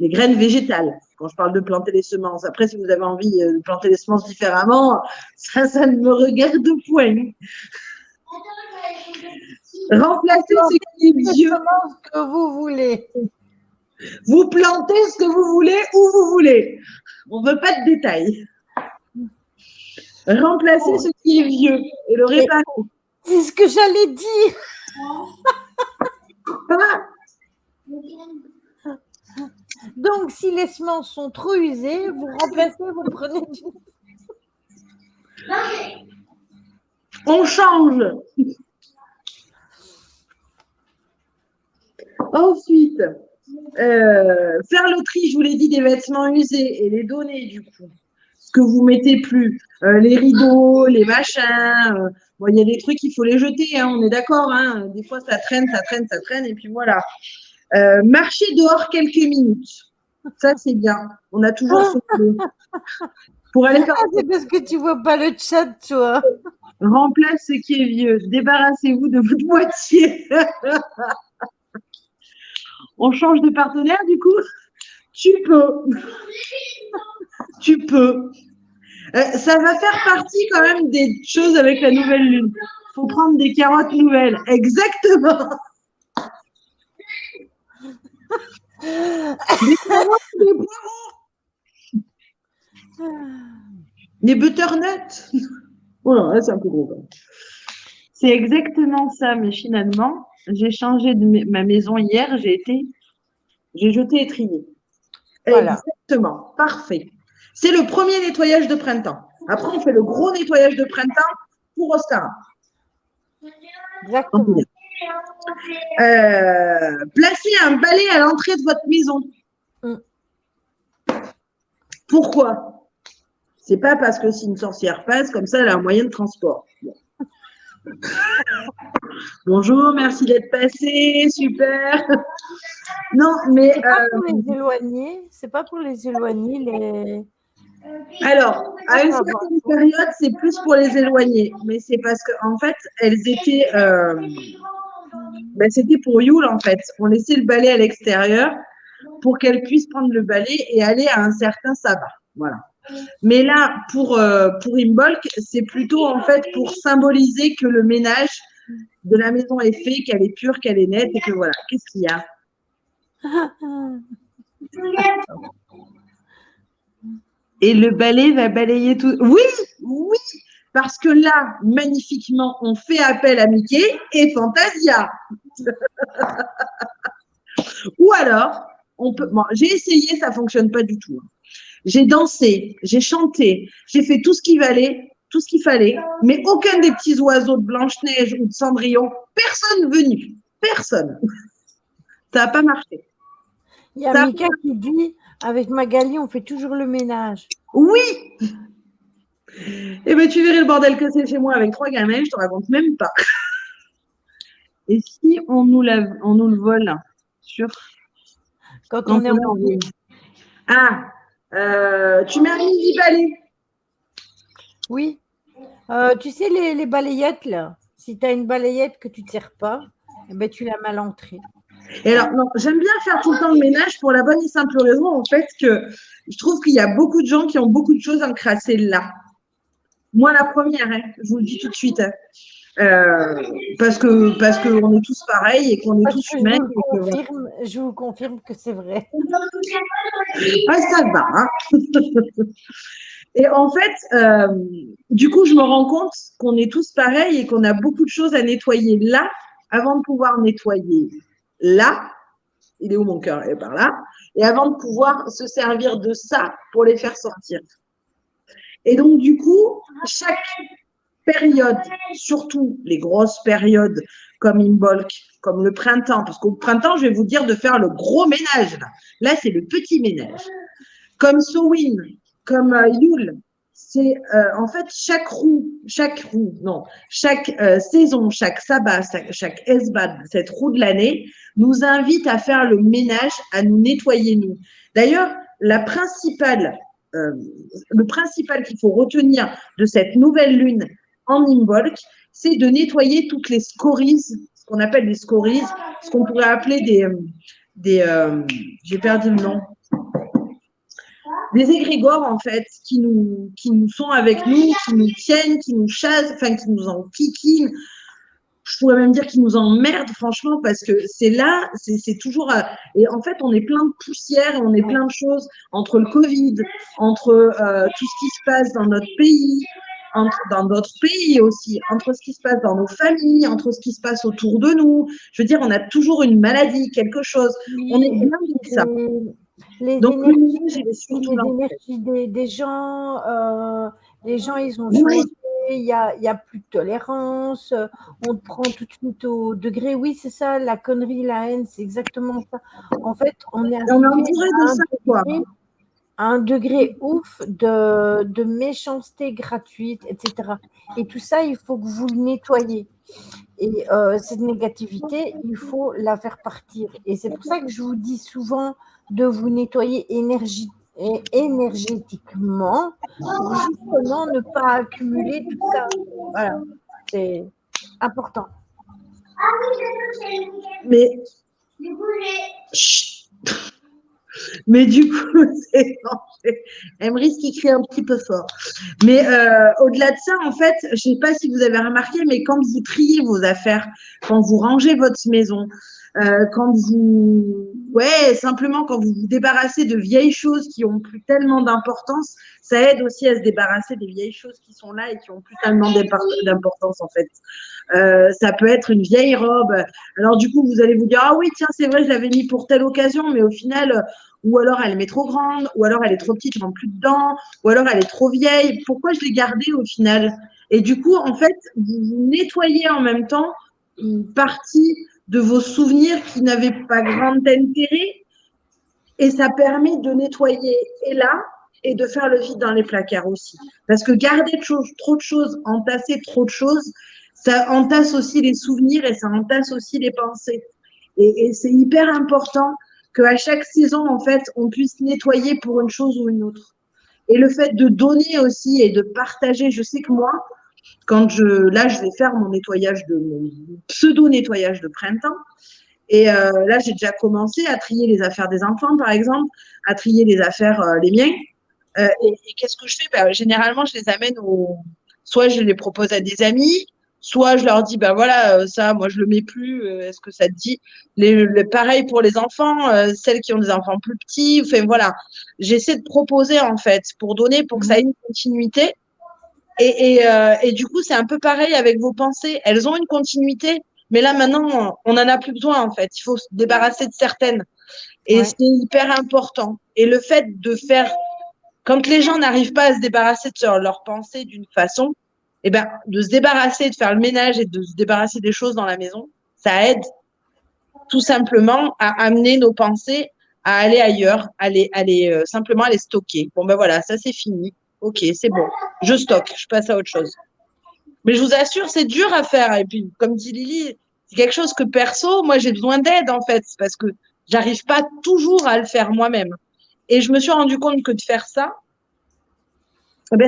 Les graines végétales, quand je parle de planter les semences. Après, si vous avez envie de planter les semences différemment, ça ne me regarde point. Remplacez ce qui est vieux. Ce que vous voulez. Vous plantez ce que vous voulez où vous voulez. On ne veut pas de détails. Remplacez ce qui est vieux et le réparer. C'est ce que j'allais dire. Donc, si les semences sont trop usées, vous remplacez, vous prenez du... On change. Ensuite, faire le tri, je vous l'ai dit, des vêtements usés et les donner, du coup. Ce que vous mettez plus. Les rideaux, les machins. Bon, il y a des trucs, il faut les jeter, hein, on est d'accord. Hein, des fois, ça traîne, et puis voilà. Marcher dehors quelques minutes. Ça, c'est bien. On a toujours ce pour aller faire. C'est parce que tu vois pas le chat, toi. Remplace ce qui est vieux. Débarrassez-vous de votre moitié. On change de partenaire, du coup? Tu peux. Tu peux. Ça va faire partie quand même des choses avec la nouvelle lune. Il faut prendre des carottes nouvelles. Exactement. Des carottes, des poireaux, des butternuts. Oh là, là, c'est un peu gros. C'est exactement ça, mais finalement, j'ai changé ma maison hier, j'ai jeté et trié. Voilà. Exactement, parfait. C'est le premier nettoyage de printemps. Après, on fait le gros nettoyage de printemps pour Oscar. Exactement. Placez un balai à l'entrée de votre maison. Pourquoi? C'est pas parce que si une sorcière passe, comme ça, elle a un moyen de transport. Bon. Bonjour, merci d'être passé, super. Non, mais. C'est pas pour les éloigner, c'est pas pour les éloigner. Alors, à une certaine période, c'est plus pour les éloigner, mais c'est parce qu'en fait, elles étaient. C'était pour Yule, en fait. On laissait le balai à l'extérieur pour qu'elle puisse prendre le balai et aller à un certain sabbat. Voilà. Mais là, pour Imbolc, c'est plutôt en fait pour symboliser que le ménage de la maison est fait, qu'elle est pure, qu'elle est nette et que voilà. Qu'est-ce qu'il y a? Et le balai va balayer tout. Oui, oui, parce que là, magnifiquement, on fait appel à Mickey et Fantasia. Ou alors, on peut. Bon, j'ai essayé, ça fonctionne pas du tout. J'ai dansé, j'ai chanté, j'ai fait tout ce qu'il fallait, mais aucun des petits oiseaux de Blanche-Neige ou de Cendrillon, personne venu. Personne. Ça n'a pas marché. Il y a Mika qui dit, avec Magali, on fait toujours le ménage. Oui. Eh bien, tu verrais le bordel que c'est chez moi avec 3 gamins, je ne te raconte même pas. Et si on nous le vole quand on est en ville. Ah, tu mets un mini balai. Oui. Tu sais, les balayettes, là, si tu as une balayette que tu ne tires pas, eh ben, tu la mets à l'entrée. Et alors, non, j'aime bien faire tout le temps le ménage pour la bonne et simple raison, en fait, que je trouve qu'il y a beaucoup de gens qui ont beaucoup de choses à encrasser là. Moi, la première, hein, je vous le dis tout de suite. Hein. Parce que on est tous pareils et qu'on est tous humains. Je vous confirme que c'est vrai. Ah, ça va. Hein. Et en fait, du coup, je me rends compte qu'on est tous pareils et qu'on a beaucoup de choses à nettoyer là avant de pouvoir nettoyer là. Il est où mon cœur? Il est par là. Et avant de pouvoir se servir de ça pour les faire sortir. Et donc, du coup, chaque période, surtout les grosses périodes comme Imbolc, comme le printemps, parce qu'au printemps, je vais vous dire de faire le gros ménage. Là, c'est le petit ménage. Comme Samhain, comme Yule, c'est en fait chaque saison, chaque sabbat, chaque esbad, cette roue de l'année, nous invite à faire le ménage, à nous nettoyer nous. D'ailleurs, le principal qu'il faut retenir de cette nouvelle lune en Imbolc, c'est de nettoyer toutes les scories, ce qu'on appelle les scories, ce qu'on pourrait appeler j'ai perdu le nom, des égrégores en fait qui nous sont avec nous, qui nous tiennent, qui nous chassent, enfin qui nous enquiquinent. Je pourrais même dire qu'ils nous emmerdent, franchement, parce que c'est là, c'est toujours. Et en fait, on est plein de poussière, on est plein de choses entre le Covid, entre tout ce qui se passe dans notre pays, dans d'autres pays aussi, entre ce qui se passe dans nos familles, entre ce qui se passe autour de nous. Je veux dire, on a toujours une maladie, quelque chose. Oui, on est bien de ça. Donc, énergies des gens, les gens, ils ont changé. Il y a plus de tolérance, on te prend tout de suite au degré. Oui, c'est ça, la connerie, la haine, c'est exactement ça. En fait, on est arrivé à un degré ouf de méchanceté gratuite, etc. Et tout ça, il faut que vous le nettoyiez. Et cette négativité, il faut la faire partir. Et c'est pour ça que je vous dis souvent de vous nettoyer énergétiquement pour justement ne pas accumuler tout ça. Voilà, c'est important. Mais du coup, Emery qui crie un petit peu fort. Mais au-delà de ça, en fait, je ne sais pas si vous avez remarqué, mais quand vous triez vos affaires, quand vous rangez votre maison, Quand simplement quand vous vous débarrassez de vieilles choses qui ont plus tellement d'importance, ça aide aussi à se débarrasser des vieilles choses qui sont là et qui ont plus tellement d'importance en fait. Ça peut être une vieille robe. Alors du coup, vous allez vous dire, ah oui, tiens, c'est vrai, je l'avais mis pour telle occasion, mais au final, ou alors elle m'est trop grande, ou alors elle est trop petite, je rentre plus dedans, ou alors elle est trop vieille. Pourquoi je l'ai gardée au final? Et du coup, en fait, vous nettoyez en même temps une partie de vos souvenirs qui n'avaient pas grand intérêt, et ça permet de nettoyer et là et de faire le vide dans les placards aussi. Parce que garder trop de choses, entasser trop de choses, ça entasse aussi les souvenirs et ça entasse aussi les pensées. Et c'est hyper important qu'à chaque saison, en fait, on puisse nettoyer pour une chose ou une autre. Et le fait de donner aussi et de partager, je sais que moi, là, je vais faire mon pseudo-nettoyage de printemps. Et là, j'ai déjà commencé à trier les affaires des enfants, par exemple, à trier les affaires, les miens. Et qu'est-ce que je fais? Généralement, je les amène soit je les propose à des amis, soit je leur dis, voilà, ça, moi, je le mets plus. Est-ce que ça te dit? Pareil pour les enfants, celles qui ont des enfants plus petits. Enfin, voilà. J'essaie de proposer, en fait, pour donner, pour que ça ait une continuité. Et du coup, c'est un peu pareil avec vos pensées. Elles ont une continuité, mais là, maintenant, on n'en a plus besoin, en fait. Il faut se débarrasser de certaines. Et c'est hyper important. Et le fait de faire, quand les gens n'arrivent pas à se débarrasser de leurs pensées d'une façon, de se débarrasser, de faire le ménage et de se débarrasser des choses dans la maison, ça aide tout simplement à amener nos pensées à aller ailleurs, simplement à les stocker. Bon, voilà, ça c'est fini. Ok, c'est bon. Je stocke, je passe à autre chose. Mais je vous assure, c'est dur à faire. Et puis, comme dit Lily, c'est quelque chose que perso, moi, j'ai besoin d'aide, en fait, parce que j'arrive pas toujours à le faire moi-même. Et je me suis rendu compte que de faire ça,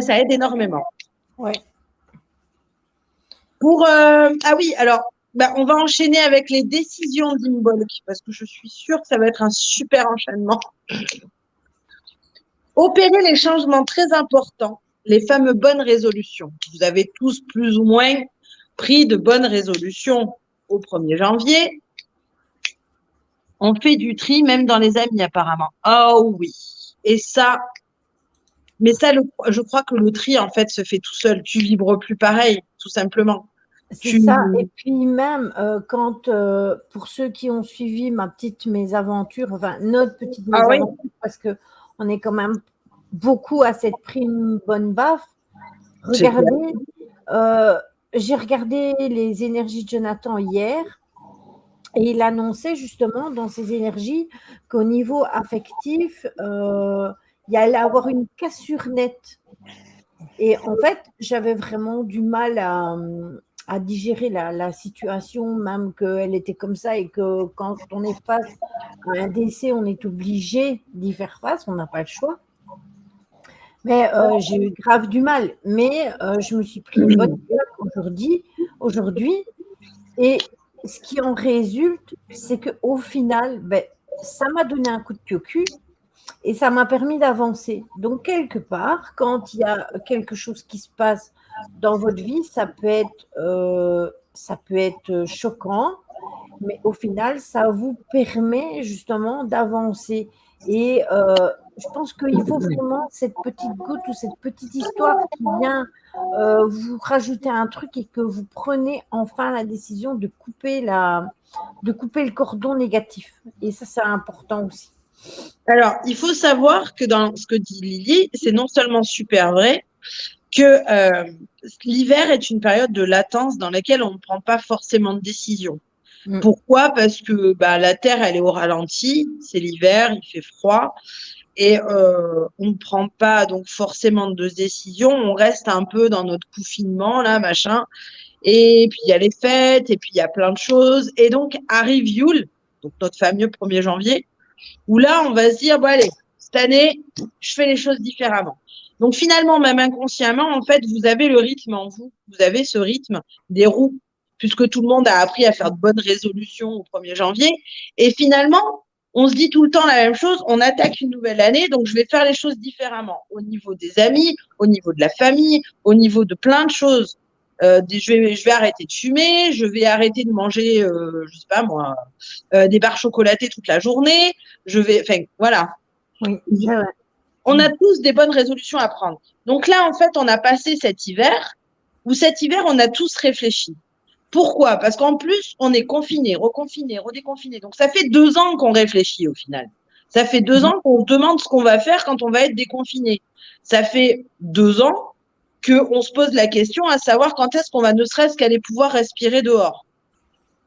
ça aide énormément. Ouais. Ah oui, alors, on va enchaîner avec les décisions d'Imbolc, parce que je suis sûre que ça va être un super enchaînement. Opérer les changements très importants, les fameux bonnes résolutions. Vous avez tous plus ou moins pris de bonnes résolutions au 1er janvier. On fait du tri même dans les amis apparemment. Oh oui. Et ça, mais ça, je crois que le tri en fait se fait tout seul. Tu vibres plus pareil, tout simplement. C'est ça. Et puis même quand, pour ceux qui ont suivi notre petite mésaventure, parce qu'on est quand même beaucoup à s'être pris une bonne baffe. Regardez, j'ai regardé les énergies de Jonathan hier et il annonçait justement dans ses énergies qu'au niveau affectif, il y allait avoir une cassure nette. Et en fait, j'avais vraiment du mal à digérer la situation, même qu'elle était comme ça et que quand on est face à un décès, on est obligé d'y faire face, on n'a pas le choix. Mais j'ai eu grave du mal. Mais je me suis pris une bonne claque aujourd'hui. Et ce qui en résulte, c'est qu'au final, ça m'a donné un coup de pied au cul et ça m'a permis d'avancer. Donc, quelque part, quand il y a quelque chose qui se passe dans votre vie, ça peut être choquant, mais au final, ça vous permet justement d'avancer. Et je pense qu'il faut vraiment cette petite goutte ou cette petite histoire qui vient vous rajouter un truc et que vous prenez enfin la décision de couper le cordon négatif. Et ça, c'est important aussi. Alors, il faut savoir que dans ce que dit Lily, c'est non seulement super vrai, que l'hiver est une période de latence dans laquelle on ne prend pas forcément de décision. Pourquoi? Parce que la Terre, elle est au ralenti, c'est l'hiver, il fait froid, et on ne prend pas donc forcément de décision, on reste un peu dans notre confinement, là, machin, et puis il y a les fêtes, et puis il y a plein de choses, et donc arrive Yule, donc notre fameux 1er janvier, où là, on va se dire, allez, cette année, je fais les choses différemment. Donc finalement, même inconsciemment, en fait, vous avez le rythme en vous. Vous avez ce rythme des roues, puisque tout le monde a appris à faire de bonnes résolutions au 1er janvier. Et finalement, on se dit tout le temps la même chose, on attaque une nouvelle année, donc je vais faire les choses différemment, au niveau des amis, au niveau de la famille, au niveau de plein de choses. je vais arrêter de fumer, je vais arrêter de manger, je sais pas moi, des barres chocolatées toute la journée. Enfin, voilà. Oui, c'est vrai. On a tous des bonnes résolutions à prendre. Donc là, en fait, on a passé cet hiver, où cet hiver, on a tous réfléchi. Pourquoi? Parce qu'en plus, on est confiné, reconfiné, redéconfiné. Donc, ça fait 2 ans qu'on réfléchit au final. Ça fait 2 ans qu'on se demande ce qu'on va faire quand on va être déconfiné. Ça fait 2 ans qu'on se pose la question à savoir quand est-ce qu'on va ne serait-ce qu'aller pouvoir respirer dehors.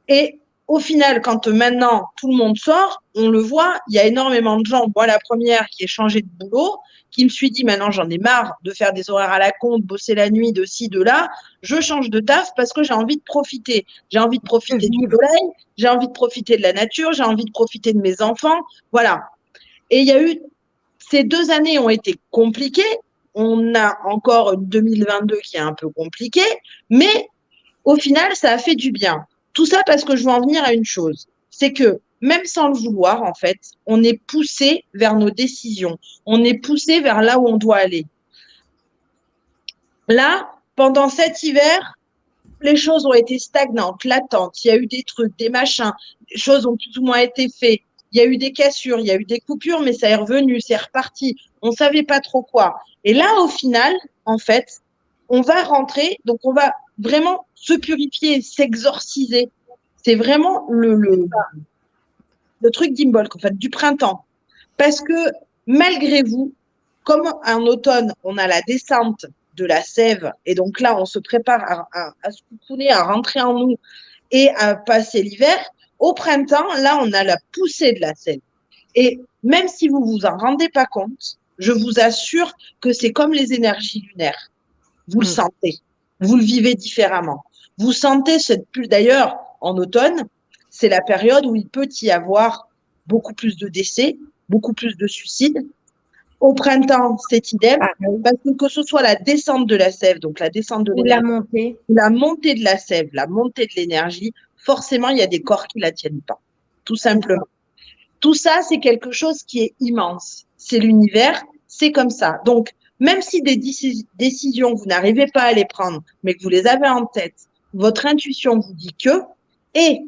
Et au final, quand maintenant tout le monde sort, on le voit, il y a énormément de gens. Moi, la première qui ai changé de boulot, qui me suis dit maintenant j'en ai marre de faire des horaires à la con, de bosser la nuit, de ci, de là. Je change de taf parce que j'ai envie de profiter. J'ai envie de profiter du soleil, j'ai envie de profiter de la nature, j'ai envie de profiter de mes enfants. Voilà. Et il y a eu, ces 2 années ont été compliquées. On a encore une 2022 qui est un peu compliquée, mais au final, ça a fait du bien. Tout ça parce que je veux en venir à une chose, c'est que même sans le vouloir, en fait, on est poussé vers nos décisions, on est poussé vers là où on doit aller. Là, pendant cet hiver, les choses ont été stagnantes, latentes, il y a eu des trucs, des machins, les choses ont plus ou moins été faites, il y a eu des cassures, il y a eu des coupures, mais ça est revenu, c'est reparti, on ne savait pas trop quoi. Et là, au final, en fait, on va rentrer, donc on va vraiment se purifier, s'exorciser. C'est vraiment le truc d'Imbolc, en fait, du printemps. Parce que malgré vous, comme en automne, on a la descente de la sève, et donc là, on se prépare à se coucouner, à rentrer en nous et à passer l'hiver, au printemps, là, on a la poussée de la sève. Et même si vous vous en rendez pas compte, je vous assure que c'est comme les énergies lunaires. Vous le sentez, vous le vivez différemment. Vous sentez cette pulse. D'ailleurs, en automne, c'est la période où il peut y avoir beaucoup plus de décès, beaucoup plus de suicides. Au printemps, c'est idem, parce que ce soit la descente de la sève, donc la descente de l'énergie, la montée de la sève, la montée de l'énergie, forcément, il y a des corps qui la tiennent pas, tout simplement. Tout ça, c'est quelque chose qui est immense. C'est l'univers, c'est comme ça. Donc, même si des décisions, vous n'arrivez pas à les prendre, mais que vous les avez en tête, votre intuition vous dit que, et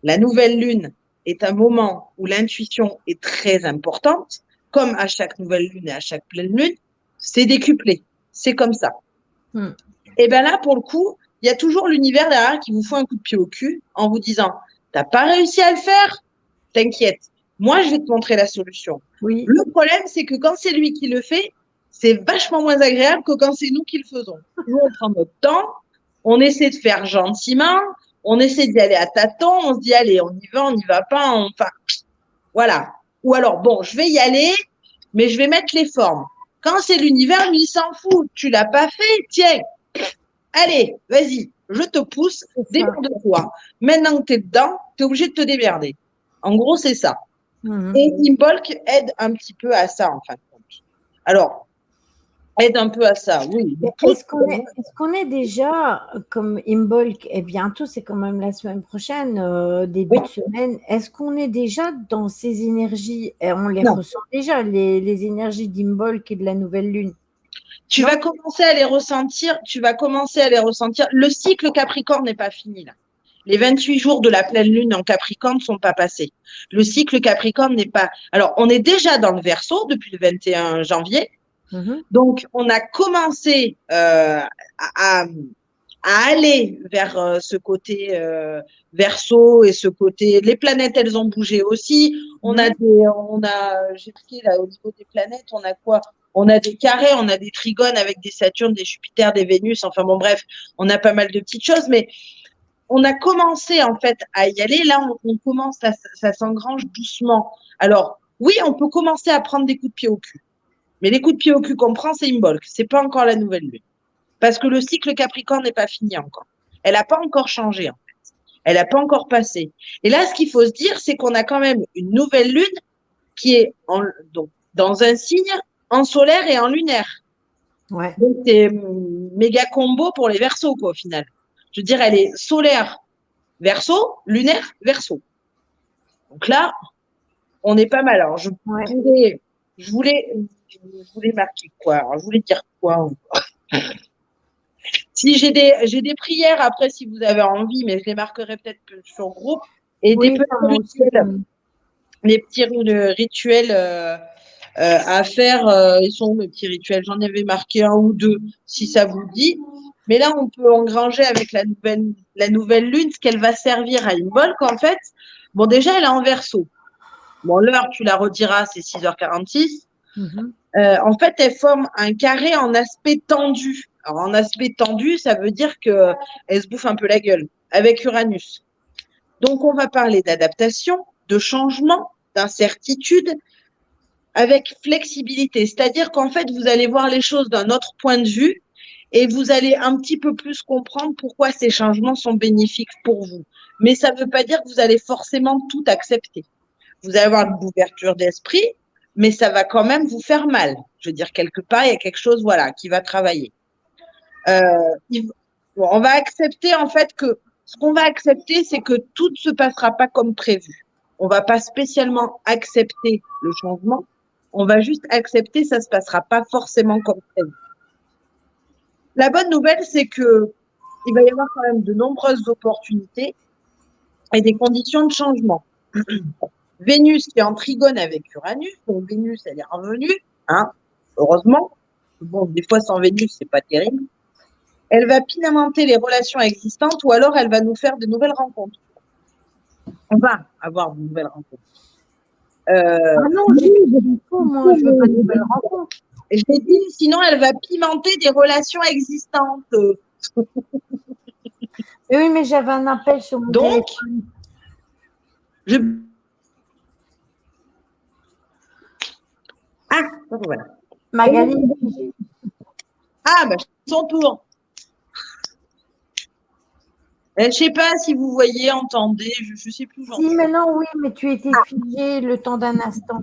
la nouvelle lune est un moment où l'intuition est très importante, comme à chaque nouvelle lune et à chaque pleine lune, c'est décuplé. C'est comme ça. Et bien là, pour le coup, il y a toujours l'univers derrière qui vous fout un coup de pied au cul en vous disant, t'as pas réussi à le faire? T'inquiète. Moi, je vais te montrer la solution. Oui. Le problème, c'est que quand c'est lui qui le fait, c'est vachement moins agréable que quand c'est nous qui le faisons. Nous, on prend notre temps, on essaie de faire gentiment, on essaie d'y aller à tâtons, on se dit, allez, on n'y va pas, enfin, voilà. Ou alors, bon, je vais y aller, mais je vais mettre les formes. Quand c'est l'univers, lui, il s'en fout. Tu l'as pas fait, tiens, allez, vas-y, je te pousse, démerde-toi. Maintenant que tu es dedans, tu es obligé de te démerder. En gros, c'est ça. Et Imbolc aide un petit peu à ça, en fin de compte. Alors, aide un peu à ça, oui. Est-ce qu'on est déjà, comme Imbolc, et bientôt, c'est quand même la semaine prochaine, début de semaine, est-ce qu'on est déjà dans ces énergies, et on les ressent déjà, les énergies d'Imbolc et de la nouvelle lune? Tu vas commencer à les ressentir, Le cycle Capricorne n'est pas fini, là. Les 28 jours de la pleine lune en Capricorne ne sont pas passés. Le cycle Capricorne n'est pas… Alors, on est déjà dans le Verseau depuis le 21 janvier. Donc, on a commencé à aller vers ce côté Verseau et ce côté… Les planètes, elles ont bougé aussi. J'ai pris là, au niveau des planètes, on a quoi? On a des carrés, on a des trigones avec des Saturnes, des Jupiters, des Vénus. Enfin bon, bref, on a pas mal de petites choses, mais on a commencé en fait à y aller. Là, on commence, ça s'engrange doucement. Alors, oui, on peut commencer à prendre des coups de pied au cul. Mais les coups de pied au cul qu'on prend, c'est Imbolc. C'est pas encore la nouvelle lune. Parce que le cycle Capricorne n'est pas fini encore. Elle n'a pas encore changé, en fait. Elle n'a pas encore passé. Et là, ce qu'il faut se dire, c'est qu'on a quand même une nouvelle lune qui est donc, dans un signe en solaire et en lunaire. Ouais. Donc, c'est méga combo pour les Verseaux, quoi, au final. Je veux dire, elle est solaire, Verseau, lunaire, Verseau. Donc là, on est pas mal. Alors, je voulais marquer quoi? Alors, je voulais dire quoi encore? Si j'ai des prières après, si vous avez envie, mais je les marquerai peut-être sur groupe. Et Oui, des ça, moi aussi, petits rituels à faire. Ils sont où mes petits rituels? J'en avais marqué un ou deux, si ça vous dit. Mais là, on peut engranger avec la nouvelle lune ce qu'elle va servir à Imbolc, en fait. Bon, déjà, elle est en Verseau. Bon, l'heure, tu la rediras, c'est 6h46. En fait, elle forme un carré en aspect tendu. Alors, en aspect tendu, ça veut dire qu'elle se bouffe un peu la gueule avec Uranus. Donc, on va parler d'adaptation, de changement, d'incertitude, avec flexibilité. C'est-à-dire qu'en fait, vous allez voir les choses d'un autre point de vue et vous allez un petit peu plus comprendre pourquoi ces changements sont bénéfiques pour vous. Mais ça ne veut pas dire que vous allez forcément tout accepter. Vous allez avoir une ouverture d'esprit, mais ça va quand même vous faire mal. Je veux dire, quelque part, il y a quelque chose, voilà, qui va travailler. On va accepter, en fait, que ce qu'on va accepter, c'est que tout ne se passera pas comme prévu. On ne va pas spécialement accepter le changement. On va juste accepter, ça ne se passera pas forcément comme prévu. La bonne nouvelle, c'est que il va y avoir quand même de nombreuses opportunités et des conditions de changement. Vénus qui est en trigone avec Uranus, donc Vénus, elle est revenue, hein, heureusement. Bon, des fois, sans Vénus, c'est pas terrible. Elle va pimenter les relations existantes ou alors elle va nous faire de nouvelles rencontres. On va avoir de nouvelles rencontres. Ah non, j'ai dit faux, moi, je veux pas de nouvelles rencontres. Je l'ai dit, sinon elle va pimenter des relations existantes. Oui, mais j'avais un appel sur mon téléphone. Ah, voilà. Magali. Ah, bah, son tour. Je ne sais pas si vous voyez, entendez, je ne sais plus. Si, maintenant, oui, mais tu étais figé le temps d'un instant.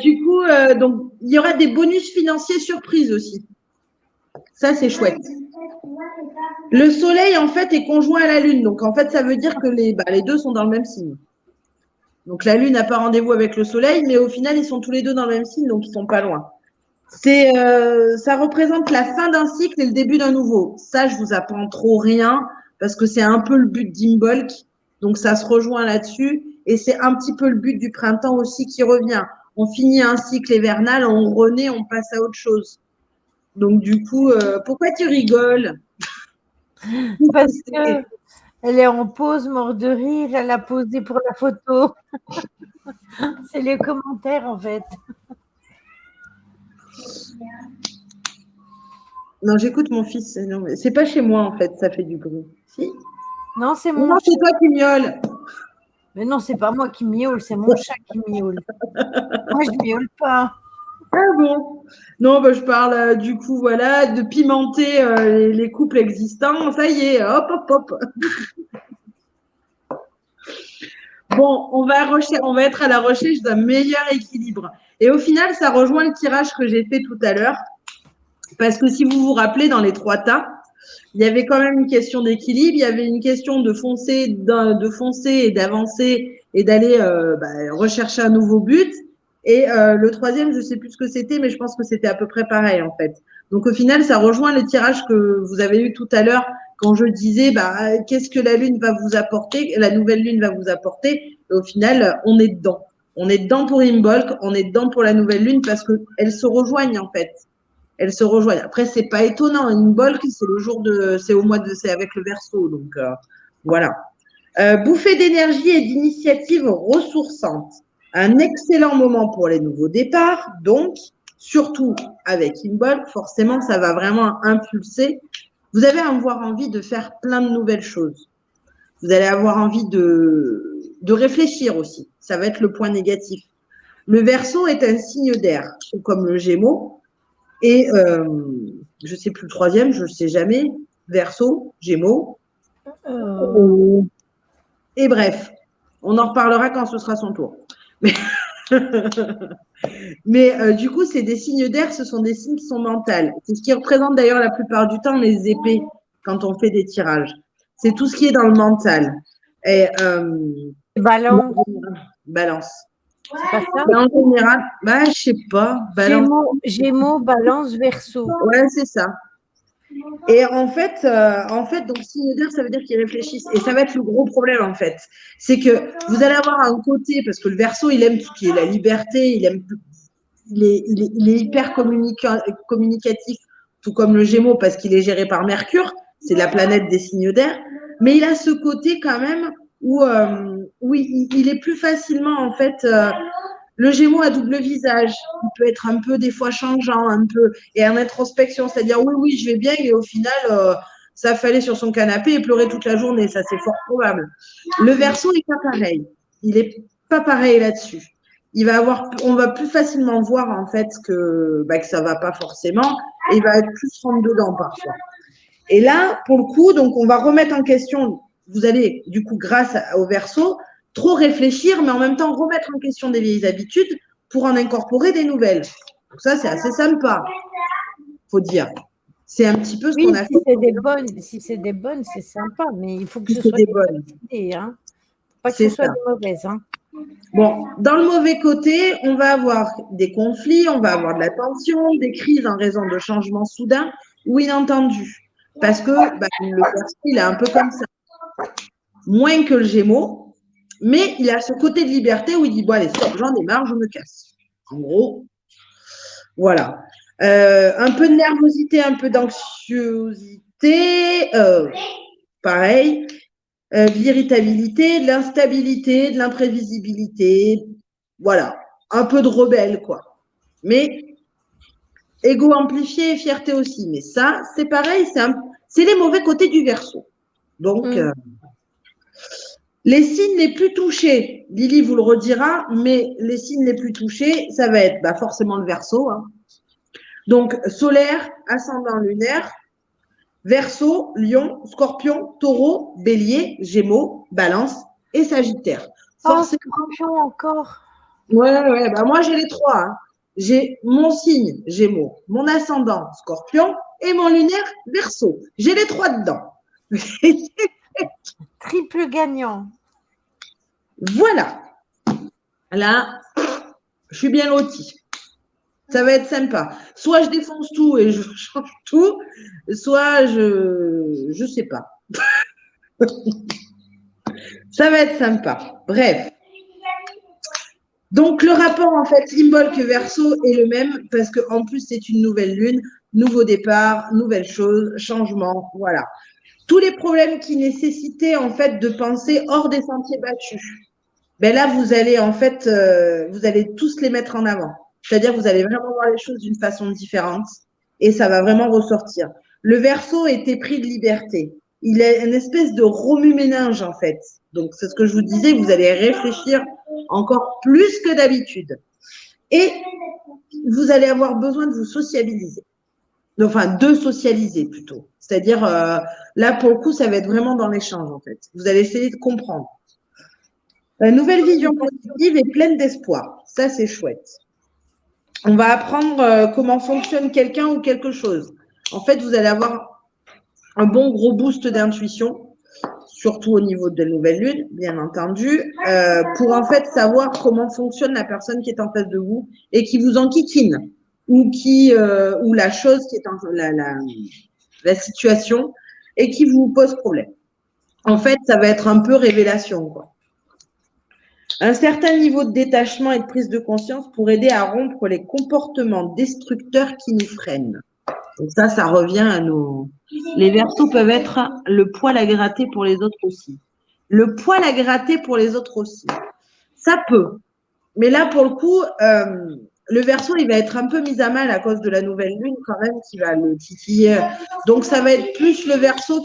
Du coup, donc, il y aura des bonus financiers surprises aussi. Ça, c'est chouette. Le soleil, en fait, est conjoint à la lune. Donc, en fait, ça veut dire que les deux sont dans le même signe. Donc, la lune n'a pas rendez-vous avec le soleil, mais au final, ils sont tous les deux dans le même signe, donc ils sont pas loin. Ça représente la fin d'un cycle et le début d'un nouveau. Ça, je vous apprends trop rien parce que c'est un peu le but d'Imbolc. Donc, ça se rejoint là-dessus. Et c'est un petit peu le but du printemps aussi qui revient. On finit un cycle hivernal, on renaît, on passe à autre chose. Donc, du coup, pourquoi tu rigoles? Parce qu'elle est en pause, mort de rire, elle a posé pour la photo. C'est les commentaires, en fait. Non, j'écoute mon fils. Non, c'est pas chez moi, en fait, ça fait du bruit. Si? Non, c'est mon chat. C'est toi qui miaules. Mais non, c'est pas moi qui miaule, c'est mon chat qui miaule. Moi, je miaule pas. Ah bon? Non, bah, je parle du coup, voilà, de pimenter les couples existants. Ça y est, hop, hop, hop. Bon, on va être à la recherche d'un meilleur équilibre. Et au final, ça rejoint le tirage que j'ai fait tout à l'heure. Parce que si vous vous rappelez, dans les 3 tas, il y avait quand même une question d'équilibre. Il y avait une question de foncer et d'avancer et d'aller rechercher un nouveau but. Et le troisième, je ne sais plus ce que c'était, mais je pense que c'était à peu près pareil en fait. Donc au final, ça rejoint le tirage que vous avez eu tout à l'heure quand je disais qu'est-ce que la lune va vous apporter, la nouvelle lune va vous apporter. Et au final, on est dedans. On est dedans pour Imbolc, on est dedans pour la nouvelle lune parce qu'elles se rejoignent en fait. Elles se rejoignent. Après, c'est pas étonnant. Imbolc, c'est avec le Verseau, donc voilà. Bouffée d'énergie et d'initiative ressourçante. Un excellent moment pour les nouveaux départs. Donc, surtout avec Imbolc, forcément, ça va vraiment impulser. Vous allez avoir envie de faire plein de nouvelles choses. Vous allez avoir envie de réfléchir aussi. Ça va être le point négatif. Le Verseau est un signe d'air, tout comme le Gémeaux. Et je ne sais plus le troisième, je ne sais jamais. Verseau, Gémeaux. Et bref, on en reparlera quand ce sera son tour. Mais du coup, c'est des signes d'air, ce sont des signes qui sont mentales. C'est ce qui représente d'ailleurs la plupart du temps les épées quand on fait des tirages. C'est tout ce qui est dans le mental. Et Balance. Balance. C'est pas ça? En général, je sais pas. Balance. Gémeaux, balance, verseau. Ouais, c'est ça. Et en fait, donc signe d'air, ça veut dire qu'ils réfléchissent. Et ça va être le gros problème, en fait. C'est que vous allez avoir un côté, parce que le Verseau, il aime tout ce qui est la liberté, il est hyper communicatif, tout comme le Gémeaux, parce qu'il est géré par Mercure, c'est la planète des signes d'air. Mais il a ce côté quand même où il est plus facilement, en fait, le Gémeaux a double visage. Il peut être un peu, des fois, changeant, un peu, et en introspection, c'est-à-dire, oui, je vais bien, et au final, ça fallait sur son canapé et pleurer toute la journée. Ça, c'est fort probable. Le Verseau n'est pas pareil. Il n'est pas pareil là-dessus. On va plus facilement voir, en fait, que ça va pas forcément, et il va être plus rentre dedans, parfois. Et là, pour le coup, donc, on va remettre en question, vous allez, du coup, grâce au Verseau, trop réfléchir, mais en même temps remettre en question des vieilles habitudes pour en incorporer des nouvelles. Donc ça, c'est assez sympa, faut dire. C'est un petit peu ce qu'on a fait. Si c'est des bonnes, c'est sympa, mais il faut que Si ce c'est soit des des bonnes. bonnes idées, hein. Pas que C'est ce soit ça. des mauvaises, hein. Bon, dans le mauvais côté, on va avoir des conflits, on va avoir de la tension, des crises en raison de changements soudains ou inattendus. Parce que le Verseau, il est un peu comme ça. Moins que le Gémeaux, mais il a ce côté de liberté où il dit, bon, allez, stop, j'en ai marre, je me casse. En gros, voilà. Un peu de nervosité, un peu d'anxiosité, pareil. De l'irritabilité, de l'instabilité, de l'imprévisibilité. Voilà. Un peu de rebelle, quoi. Mais ego amplifié et fierté aussi. Mais ça, c'est pareil, c'est les mauvais côtés du Verseau. Donc, les signes les plus touchés, Lily vous le redira, mais les signes les plus touchés, ça va être forcément le Verseau. Hein. Donc, solaire, ascendant lunaire, Verseau, Lion, Scorpion, Taureau, Bélier, Gémeaux, Balance et Sagittaire. Scorpion encore. Ouais, moi j'ai les trois. Hein. J'ai mon signe Gémeaux, mon ascendant Scorpion et mon lunaire Verseau. J'ai les trois dedans. Triple gagnant. Voilà. Là, je suis bien lotie. Ça va être sympa. Soit je défonce tout et je change tout, soit je sais pas. Ça va être sympa. Bref. Donc, le rapport, en fait, symbole que Verseau est le même parce qu'en plus, c'est une nouvelle lune, nouveau départ, nouvelle chose, changement, voilà. Tous les problèmes qui nécessitaient, en fait, de penser hors des sentiers battus. Là, vous allez, en fait, vous allez tous les mettre en avant. C'est-à-dire, vous allez vraiment voir les choses d'une façon différente et ça va vraiment ressortir. Le Verseau était pris de liberté. Il est une espèce de remue-ménage, en fait. Donc, c'est ce que je vous disais, vous allez réfléchir encore plus que d'habitude. Et vous allez avoir besoin de vous sociabiliser. Enfin, de socialiser plutôt. C'est-à-dire, là, pour le coup, ça va être vraiment dans l'échange, en fait. Vous allez essayer de comprendre. La nouvelle vision positive est pleine d'espoir. Ça, c'est chouette. On va apprendre comment fonctionne quelqu'un ou quelque chose. En fait, vous allez avoir un bon gros boost d'intuition, surtout au niveau de la nouvelle lune, bien entendu, pour en fait savoir comment fonctionne la personne qui est en face de vous et qui vous enquiquine ou la chose qui est la situation et qui vous pose problème. En fait, ça va être un peu révélation, quoi. Un certain niveau de détachement et de prise de conscience pour aider à rompre les comportements destructeurs qui nous freinent. Donc ça revient à nos… Les Verseaux peuvent être le poil à gratter pour les autres aussi. Le poil à gratter pour les autres aussi. Ça peut. Mais là, pour le coup, le Verseau, il va être un peu mis à mal à cause de la nouvelle lune quand même qui va le titiller. Donc, ça va être plus le Verseau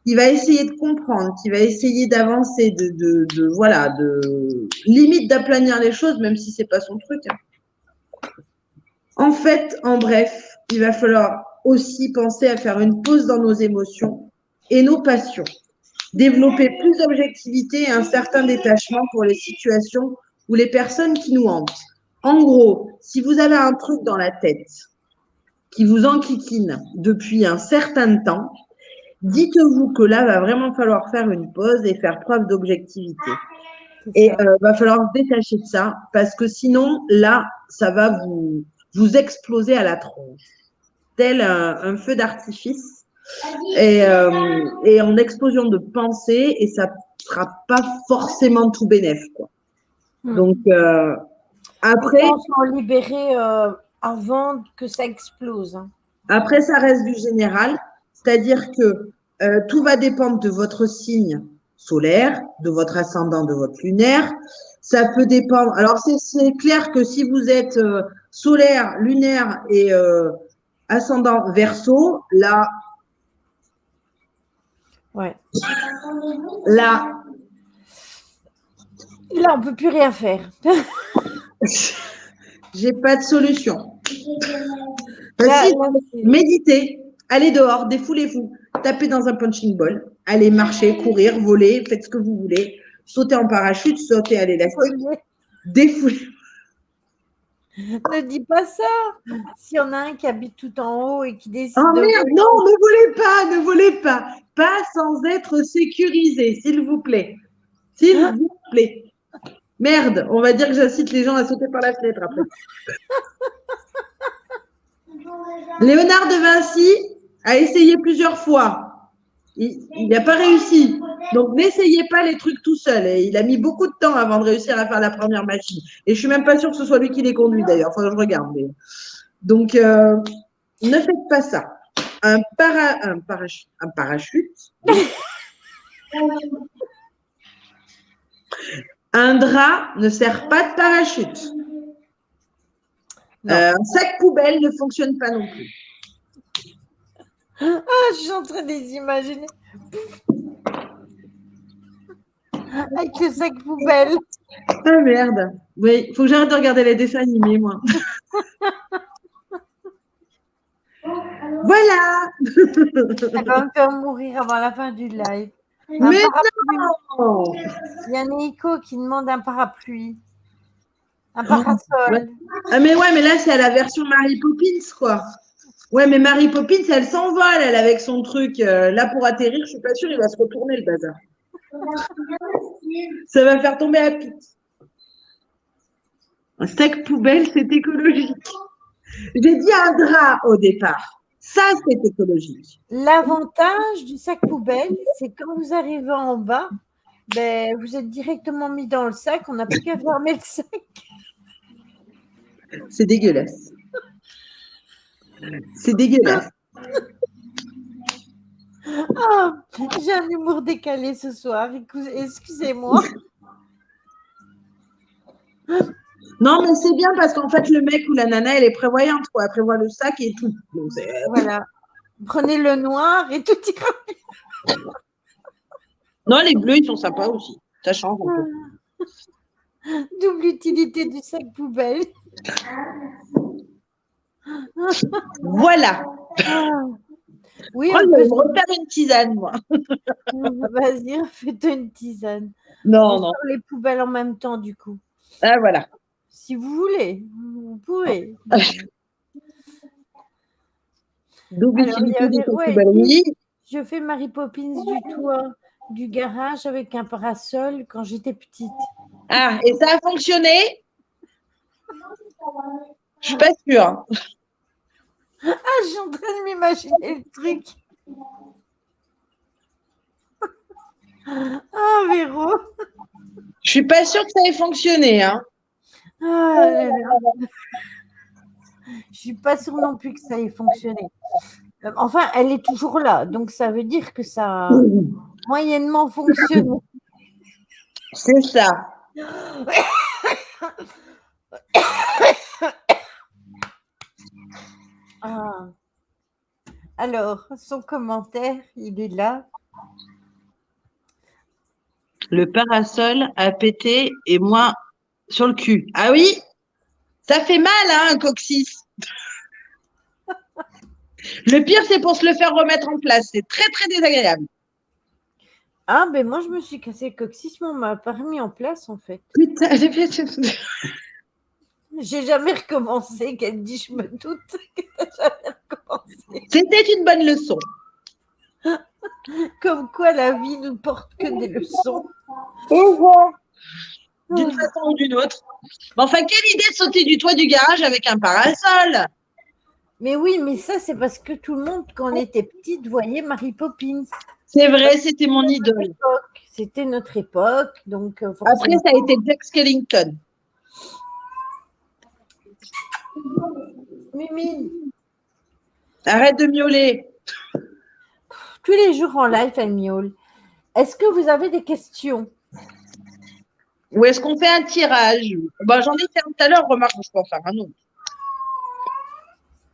qui va essayer de comprendre, qui va essayer d'avancer, de limite d'aplanir les choses, même si c'est pas son truc. En fait, en bref, il va falloir aussi penser à faire une pause dans nos émotions et nos passions. Développer plus d'objectivité et un certain détachement pour les situations ou les personnes qui nous hantent. En gros, si vous avez un truc dans la tête qui vous enquiquine depuis un certain temps, dites-vous que là, va vraiment falloir faire une pause et faire preuve d'objectivité. Et va falloir se détacher de ça parce que sinon, là, ça va vous exploser à la tronche, tel un feu d'artifice et en explosion de pensée et ça ne sera pas forcément tout bénef, quoi. Donc, après, on s'en libérer avant que ça explose. Hein. Après, ça reste du général, c'est-à-dire que tout va dépendre de votre signe solaire, de votre ascendant, de votre lunaire. Ça peut dépendre. Alors, c'est clair que si vous êtes solaire, lunaire et ascendant Verseau, là, ouais. Là, on peut plus rien faire. j'ai pas de solution. Méditez, allez dehors, défoulez-vous, tapez dans un punching ball, allez marcher, courir, voler, faites ce que vous voulez, sautez en parachute, sautez à l'élastique, défoulez. Ne dis pas ça. S'il y en a un qui habite tout en haut et qui décide de voler. Non, ne volez pas. Pas sans être sécurisé, s'il vous plaît. S'il vous plaît. Merde, on va dire que j'incite les gens à sauter par la fenêtre après. Léonard de Vinci a essayé plusieurs fois. Il n'a pas réussi. Donc, n'essayez pas les trucs tout seul. Et il a mis beaucoup de temps avant de réussir à faire la première machine. Et je ne suis même pas sûre que ce soit lui qui les conduit d'ailleurs. Il faudrait que je regarde. Mais... Donc, ne faites pas ça. Un parachute. Un drap ne sert pas de parachute. Un sac poubelle ne fonctionne pas non plus. Ah, je suis en train de les imaginer. Avec le sac poubelle. Ah merde. Oui, il faut que j'arrête de regarder les dessins animés, moi. Voilà. Ça va me faire mourir avant la fin du live. Mais non. Il y a Nico qui demande un parapluie. Un parasol. Ah mais ouais, mais là, c'est à la version Mary Poppins, quoi. Ouais, mais Mary Poppins, elle s'envole, elle, avec son truc. Là, pour atterrir, je suis pas sûre, il va se retourner, le bazar. Ça va faire tomber à pic. Un sac poubelle, c'est écologique. J'ai dit un drap au départ. Ça, c'est écologique. L'avantage du sac poubelle, c'est quand vous arrivez en bas, ben, vous êtes directement mis dans le sac, on n'a plus qu'à fermer le sac. C'est dégueulasse. C'est dégueulasse. Oh, j'ai un humour décalé ce soir, excusez-moi. Non, mais c'est bien parce qu'en fait, le mec ou la nana, elle est prévoyante, quoi. Elle prévoit le sac et tout. Donc, voilà. Prenez le noir et tout ira. Non, les bleus, ils sont sympas aussi. Ça change un peu. Double utilité du sac poubelle. Voilà. Oui, je vais me refaire une tisane, moi. Vas-y, fais-toi une tisane. Non, on sort les poubelles en même temps, du coup. Ah, voilà. Si vous voulez, vous pouvez. Double utilité des poubelles. Je fais Mary Poppins du toit du garage avec un parasol quand j'étais petite. Ah, et ça a fonctionné? Je suis pas sûre. Ah, je suis en train de m'imaginer le truc. Ah, Véro. Je suis pas sûre que ça ait fonctionné, hein. Ah, là, là. Je suis pas sûre non plus que ça ait fonctionné. Enfin, elle est toujours là, donc ça veut dire que ça a moyennement fonctionné. C'est ça. Ah. Alors, son commentaire, il est là. Le parasol a pété et moi sur le cul. Ah oui? Ça fait mal, hein, un coccyx. Le pire, c'est pour se le faire remettre en place. C'est très, très désagréable. Ah, ben moi, je me suis cassé le coccyx, mais on m'a pas remis en place, en fait. Putain, j'ai jamais recommencé. Qu'elle dit, je me doute que t'as jamais recommencé. C'était une bonne leçon. Comme quoi, la vie ne porte que des leçons. d'une façon ou d'une autre. Mais enfin, quelle idée de sauter du toit du garage avec un parasol? Mais oui, mais ça, c'est parce que tout le monde, quand on était petite, voyait Mary Poppins. C'est vrai, c'était mon idole. C'était notre époque, donc Après, forcément. ça a été Jack Skellington. Mimi, Arrête de miauler. tous les jours en live, elle miaule. Est-ce que vous avez des questions? Ou est-ce qu'on fait un tirage? Bah, j'en ai fait un tout à l'heure, remarque, je peux en faire un autre.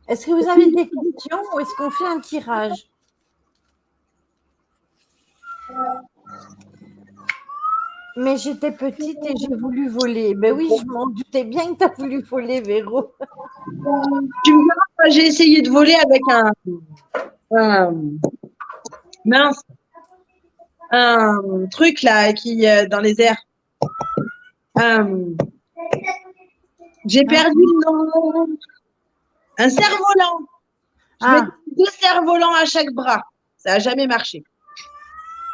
Est-ce que vous avez des questions ou est-ce qu'on fait un tirage? Mais j'étais petite et j'ai voulu voler. Ben oui, je m'en doutais bien que tu as voulu voler, Véro. Tu me diras, j'ai essayé de voler avec mince, un truc là qui dans les airs. J'ai perdu le nom. Un cerf-volant. Je mets 2 cerfs-volants à chaque bras. Ça n'a jamais marché.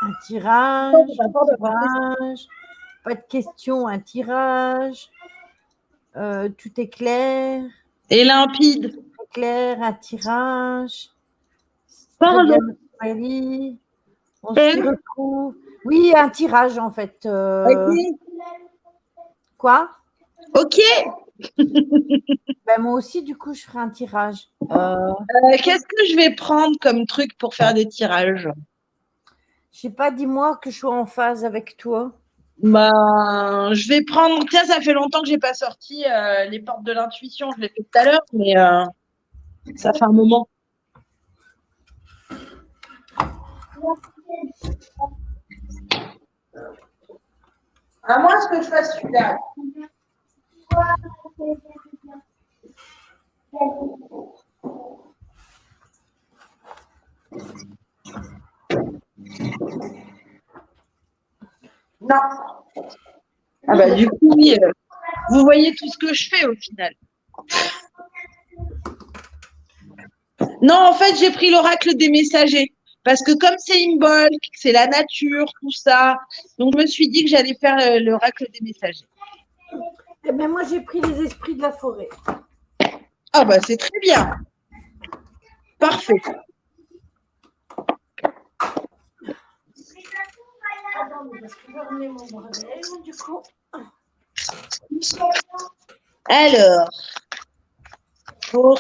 Un tirage, pas de questions, un tirage. Tout est clair. Et limpide. Clair, un tirage. Pardon. Très bien, on se retrouve. Oui, un tirage en fait. Okay. Quoi? Ok. Ben, moi aussi, du coup, je ferai un tirage. Qu'est-ce que je vais prendre comme truc pour faire des tirages? Je sais pas, dis-moi que je sois en phase avec toi. Ben, je vais prendre. Tiens, ça fait longtemps que j'ai pas sorti les portes de l'intuition. Je l'ai fait tout à l'heure, mais ça fait un moment. À moins que je fasse celui-là. Non. Ah bah du coup, oui, vous voyez tout ce que je fais au final. Non, en fait, j'ai pris l'oracle des messagers. Parce que comme c'est Imbolc, c'est la nature, tout ça, donc je me suis dit que j'allais faire l'oracle des messagers. Eh bien, moi, j'ai pris les esprits de la forêt. Ah bah c'est très bien. Parfait. Attendez, parce que je vais remettre mon bordel, du coup. Alors, pour...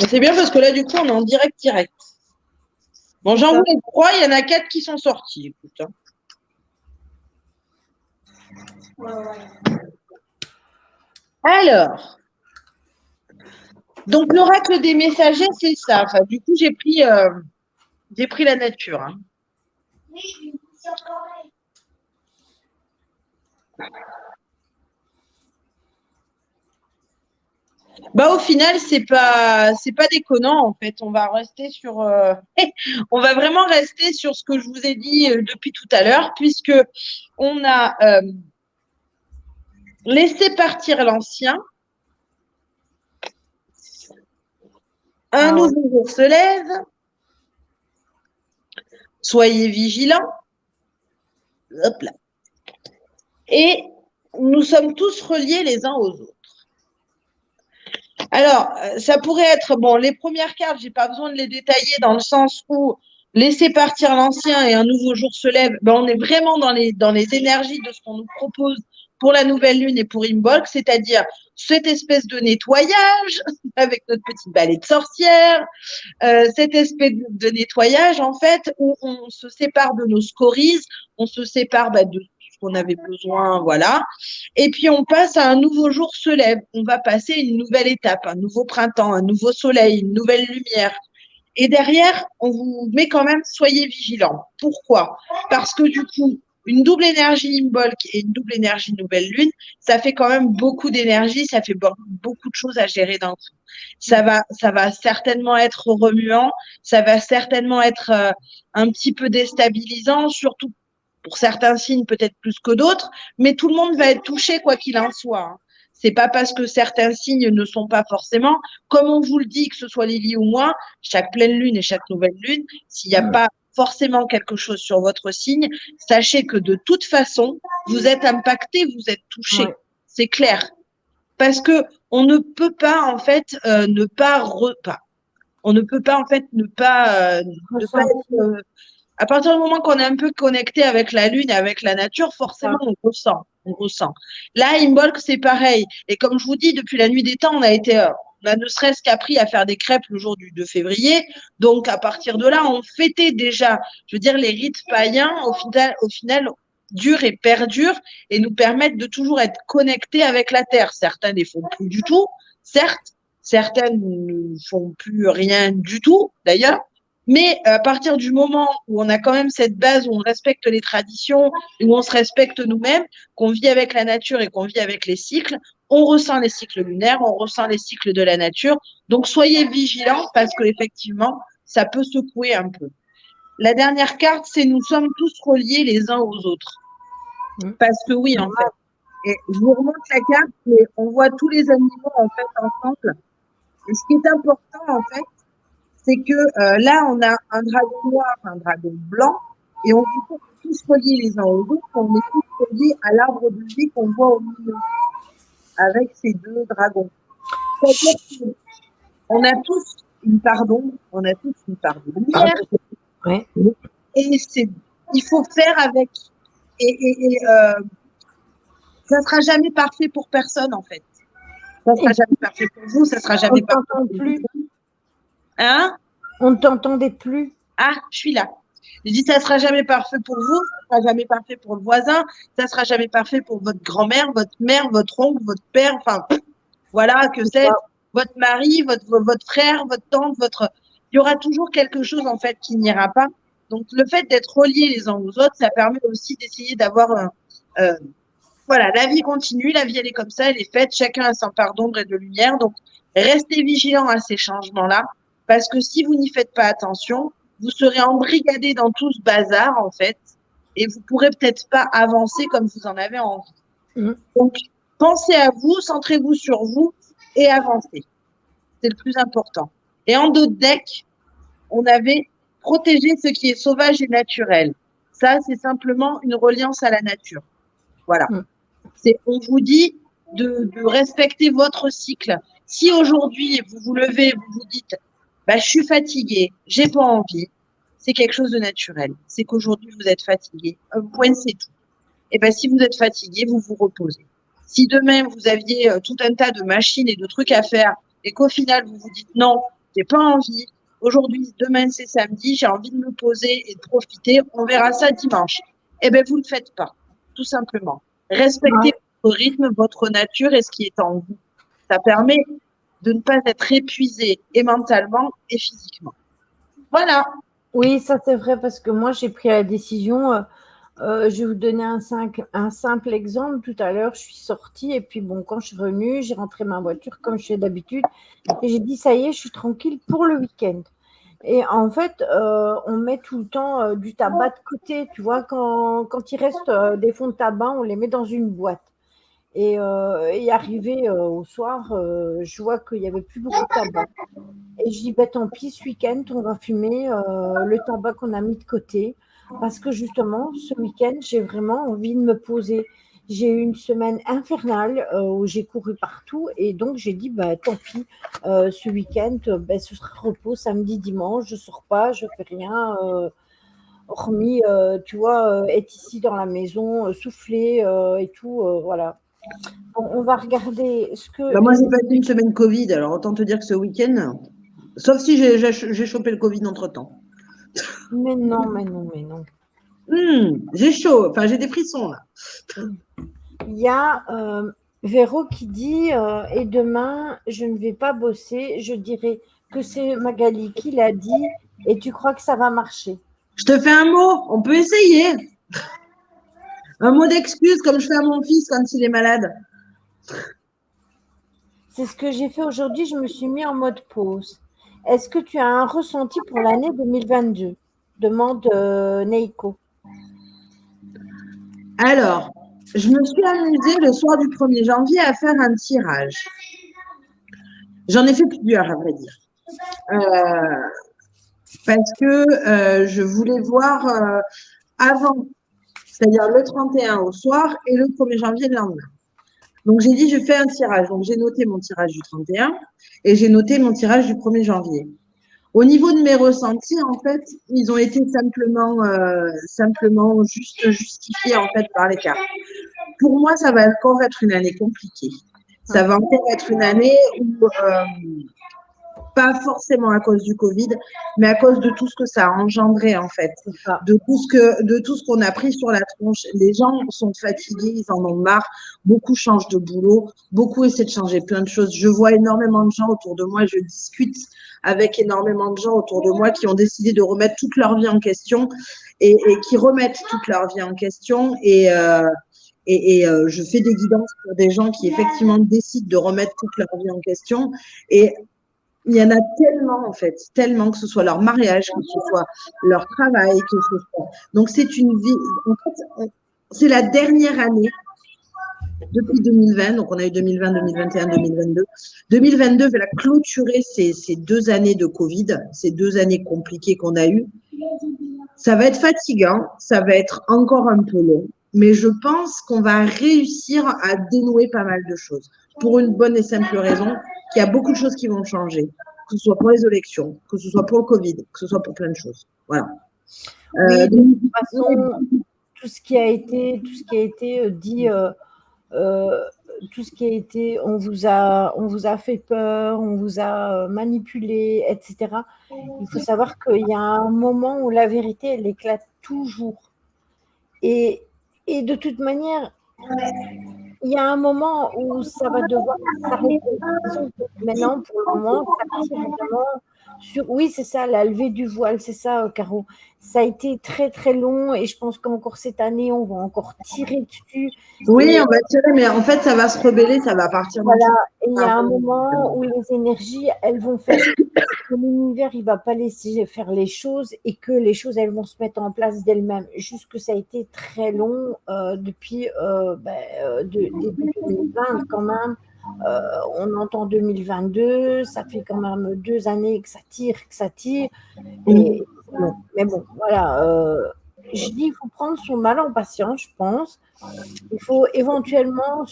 C'est bien parce que là, du coup, on est en direct. Bon, j'en voulais 3, il y en a 4 qui sont sortis. Écoute, hein. Alors, donc l'oracle des messagers, c'est ça. Enfin, du coup, j'ai pris la nature. Hein. Bah, au final, c'est pas déconnant en fait. On va rester sur, on va vraiment rester sur ce que je vous ai dit depuis tout à l'heure, puisque on a laissé partir l'ancien. Un nouveau jour se lève. Soyez vigilants. Hop là. Et nous sommes tous reliés les uns aux autres. Alors, ça pourrait être, bon, les premières cartes, je n'ai pas besoin de les détailler dans le sens où laisser partir l'ancien et un nouveau jour se lève, ben, on est vraiment dans les énergies de ce qu'on nous propose pour la nouvelle lune et pour Imbolc, c'est-à-dire cette espèce de nettoyage avec notre petite balai de sorcière, cette espèce de nettoyage, en fait, où on se sépare de nos scories, on se sépare de ce qu'on avait besoin, voilà. Et puis, on passe à un nouveau jour se lève. On va passer une nouvelle étape, un nouveau printemps, un nouveau soleil, une nouvelle lumière. Et derrière, on vous met quand même, soyez vigilants. Pourquoi? Parce que du coup, une double énergie Imbolc et une double énergie nouvelle lune, ça fait quand même beaucoup d'énergie, ça fait beaucoup de choses à gérer d'un coup. Ça va certainement être remuant, ça va certainement être un petit peu déstabilisant, surtout pour certains signes peut-être plus que d'autres, mais tout le monde va être touché quoi qu'il en soit. Hein. C'est pas parce que certains signes ne sont pas forcément, comme on vous le dit, que ce soit Lily ou moi, chaque pleine lune et chaque nouvelle lune, s'il n'y a pas forcément quelque chose sur votre signe, sachez que de toute façon, vous êtes impacté, vous être touché. Ouais. C'est clair. Parce que on ne peut pas en fait ne pas on ne peut pas en fait ne pas être à partir du moment qu'on est un peu connecté avec la lune et avec la nature, forcément on ressent, on ressent. Là, Imbolc, c'est pareil. Et comme je vous dis, depuis la nuit des temps, on a ne serait-ce qu'appris à faire des crêpes le jour du 2 février. Donc, à partir de là, on fêtait déjà, je veux dire, les rites païens, au final, durent et perdurent et nous permettent de toujours être connectés avec la terre. Certains ne font plus du tout, certes. Certaines ne font plus rien du tout, d'ailleurs. Mais à partir du moment où on a quand même cette base, où on respecte les traditions, où on se respecte nous-mêmes, qu'on vit avec la nature et qu'on vit avec les cycles, on ressent les cycles lunaires, on ressent les cycles de la nature. Donc soyez vigilants parce que effectivement, ça peut secouer un peu. La dernière carte, c'est nous sommes tous reliés les uns aux autres. Parce que oui, en fait. Et je vous remonte la carte, mais on voit tous les animaux en fait ensemble. Et ce qui est important en fait, c'est que là, on a un dragon noir, un dragon blanc, et on est tous reliés les uns aux autres, on est tous reliés à l'arbre de vie qu'on voit au milieu, avec ces deux dragons. C'est-à-dire qu'on a tous une part d'ombre, on a tous une part de lumière, et il faut faire avec. Et ça ne sera jamais parfait pour personne, en fait. Ça ne sera jamais parfait pour vous, ça ne sera jamais parfait pour vous. Hein? On ne t'entendait plus. Ah, je suis là. Je dis, ça ne sera jamais parfait pour vous, ça ne sera jamais parfait pour le voisin, ça ne sera jamais parfait pour votre grand-mère, votre mère, votre oncle, votre père, enfin, voilà, que c'est votre mari, votre frère, votre tante, il y aura toujours quelque chose, en fait, qui n'ira pas. Donc, le fait d'être reliés les uns aux autres, ça permet aussi d'essayer d'avoir voilà, la vie continue, la vie, elle est comme ça, elle est faite, chacun a sa part d'ombre et de lumière. Donc, restez vigilants à ces changements-là, parce que si vous n'y faites pas attention, vous serez embrigadés dans tout ce bazar, en fait, et vous pourrez peut-être pas avancer comme vous en avez envie. Donc, pensez à vous, centrez-vous sur vous et avancez. C'est le plus important. Et en dos de deck, on avait protégé ce qui est sauvage et naturel. Ça, c'est simplement une reliance à la nature. Voilà. On vous dit de respecter votre cycle. Si aujourd'hui, vous vous levez, vous vous dites, bah, je suis fatiguée, j'ai pas envie, c'est quelque chose de naturel. C'est qu'aujourd'hui, vous êtes fatigué. Un point, c'est tout. Et ben, si vous êtes fatigué, vous vous reposez. Si demain, vous aviez tout un tas de machines et de trucs à faire et qu'au final, vous vous dites, non, j'ai pas envie, aujourd'hui, demain, c'est samedi, j'ai envie de me poser et de profiter, on verra ça dimanche. Eh ben, vous ne le faites pas, tout simplement. Respectez votre rythme, votre nature et ce qui est en vous. Ça permet de ne pas être épuisé et mentalement et physiquement. Voilà. Oui, ça c'est vrai parce que moi j'ai pris la décision. Je vais vous donner un simple exemple. Tout à l'heure, je suis sortie et puis bon, quand je suis revenue, j'ai rentré ma voiture comme je fais d'habitude et j'ai dit ça y est, je suis tranquille pour le week-end. Et en fait, on met tout le temps du tabac de côté. Tu vois, quand il reste des fonds de tabac, on les met dans une boîte. Et arrivé au soir, je vois qu'il n'y avait plus beaucoup de tabac. Et je dis, bah, tant pis, ce week-end, on va fumer le tabac qu'on a mis de côté. Parce que justement, ce week-end, j'ai vraiment envie de me poser. J'ai eu une semaine infernale où j'ai couru partout. Et donc, j'ai dit, bah, tant pis, ce week-end, bah, ce sera repos samedi, dimanche. Je ne sors pas, je ne fais rien. Hormis, tu vois, être ici dans la maison, souffler et tout. Voilà. Bon, on va regarder ce que. Bah, moi, j'ai passé une semaine Covid, alors autant te dire que ce week-end, sauf si j'ai chopé le Covid entre-temps. Mais non, mais non, mais non. J'ai chaud, enfin j'ai des frissons là. Il y a Véro qui dit et demain, je ne vais pas bosser. Je dirais que c'est Magali qui l'a dit et tu crois que ça va marcher? Je te fais un mot, on peut essayer. Un mot d'excuse comme je fais à mon fils quand il est malade. C'est ce que j'ai fait aujourd'hui, je me suis mis en mode pause. Est-ce que tu as un ressenti pour l'année 2022? Demande Neiko. Alors, je me suis amusée le soir du 1er janvier à faire un tirage. J'en ai fait plusieurs, à vrai dire. Parce que je voulais voir avant, c'est-à-dire le 31 au soir et le 1er janvier le lendemain. Donc, j'ai dit, je fais un tirage. Donc, j'ai noté mon tirage du 31 et j'ai noté mon tirage du 1er janvier. Au niveau de mes ressentis, en fait, ils ont été simplement juste justifiés, en fait, par les cartes. Pour moi, ça va encore être une année compliquée. Ça va encore être une année où, pas forcément à cause du Covid, mais à cause de tout ce que ça a engendré, en fait. De tout ce qu'on a pris sur la tronche. Les gens sont fatigués, ils en ont marre. Beaucoup changent de boulot. Beaucoup essaient de changer plein de choses. Je vois énormément de gens autour de moi. Je discute avec énormément de gens autour de moi qui ont décidé de remettre toute leur vie en question et qui remettent toute leur vie en question. Je fais des guidances pour des gens qui effectivement décident de remettre toute leur vie en question. Et il y en a tellement, en fait, tellement, que ce soit leur mariage, que ce soit leur travail, que ce soit. Donc, c'est une vie. En fait, c'est la dernière année depuis 2020. Donc, on a eu 2020, 2021, 2022. 2022 va clôturer ces 2 années de Covid, ces 2 années compliquées qu'on a eues. Ça va être fatigant, ça va être encore un peu long, mais je pense qu'on va réussir à dénouer pas mal de choses. Pour une bonne et simple raison, qu'il y a beaucoup de choses qui vont changer, que ce soit pour les élections, que ce soit pour le Covid, que ce soit pour plein de choses. Voilà. Oui, de toute façon, tout ce qui a été dit, tout ce qui a été, on vous a fait peur, on vous a manipulé, etc. Il faut savoir qu'il y a un moment où la vérité, elle éclate toujours. Et de toute manière, il y a un moment où ça va devoir s'arrêter. Maintenant, pour le moment, ça tire vraiment sur. Oui, c'est ça, la levée du voile, c'est ça, Caro. Ça a été très, très long et je pense qu'encore cette année, on va encore tirer dessus. Oui, on va tirer, mais en fait, ça va se rebeller, ça va partir. Voilà, et il y a un moment où les énergies, elles vont faire que l'univers, il ne va pas laisser faire les choses et que les choses, elles vont se mettre en place d'elles-mêmes. Juste que ça a été très long depuis début 2020 quand même. On entend 2022, ça fait quand même 2 années que ça tire. Et bon, mais bon, voilà. Je dis, il faut prendre son mal en patience, je pense. Il faut éventuellement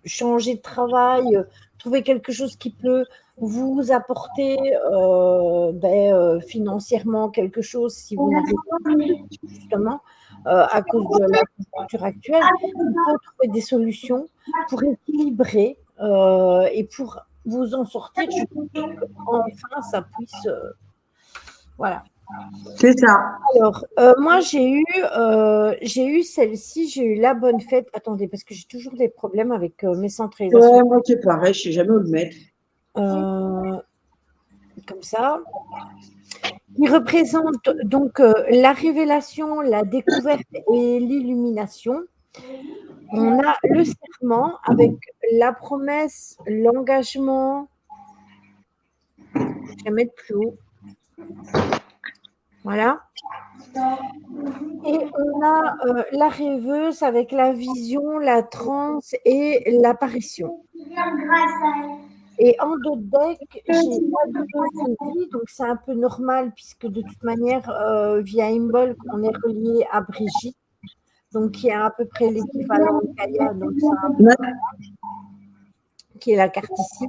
changer de travail, trouver quelque chose qui peut vous apporter financièrement quelque chose si vous n'avez pas justement à cause de la conjoncture actuelle. Il faut trouver des solutions pour équilibrer et pour vous en sortir, enfin ça puisse voilà. C'est ça. Alors, moi, j'ai eu celle-ci, j'ai eu la bonne fête. Attendez, parce que j'ai toujours des problèmes avec mes centralisations. Ouais, moi, c'est pareil, je ne sais jamais où le mettre. Comme ça. Qui représente donc la révélation, la découverte et l'illumination. On a le serment avec la promesse, l'engagement. Je vais mettre plus haut. Voilà. Et on a la rêveuse avec la vision, la transe et l'apparition. Et en d'autres decks, j'ai pas de vie, donc c'est un peu normal puisque de toute manière, via Imbolc, on est relié à Brigitte, donc qui est à peu près l'équivalent de Gaïa, donc c'est un peu normal, qui est la carte ici.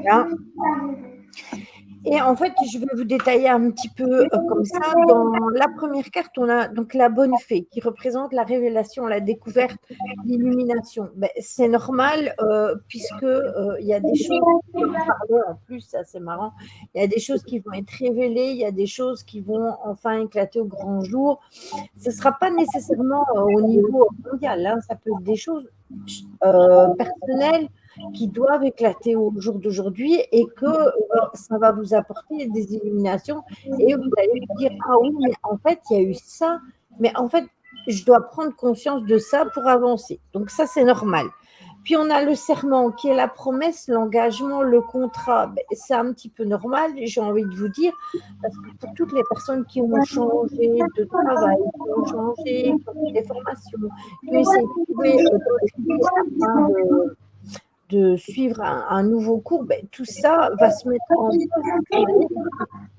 Là. Et en fait, je vais vous détailler un petit peu comme ça. Dans la première carte, on a donc la bonne fée qui représente la révélation, la découverte, l'illumination. Ben, c'est normal puisque il y a des choses qui vont parler en plus, ça c'est marrant. Il y a des choses qui vont être révélées, il y a des choses qui vont enfin éclater au grand jour. Ce ne sera pas nécessairement au niveau mondial, hein, ça peut être des choses personnelles. qui doivent éclater au jour d'aujourd'hui et que ça va vous apporter des illuminations et vous allez vous dire, ah oui, mais en fait, il y a eu ça, mais en fait, je dois prendre conscience de ça pour avancer. Donc ça, c'est normal. Puis on a le serment qui est la promesse, l'engagement, le contrat. Ben, c'est un petit peu normal, j'ai envie de vous dire, parce que pour toutes les personnes qui ont changé de travail, qui ont changé, qui ont fait des formations, qui ont essayé de trouver afin de suivre un nouveau cours, ben, tout ça va se mettre en place.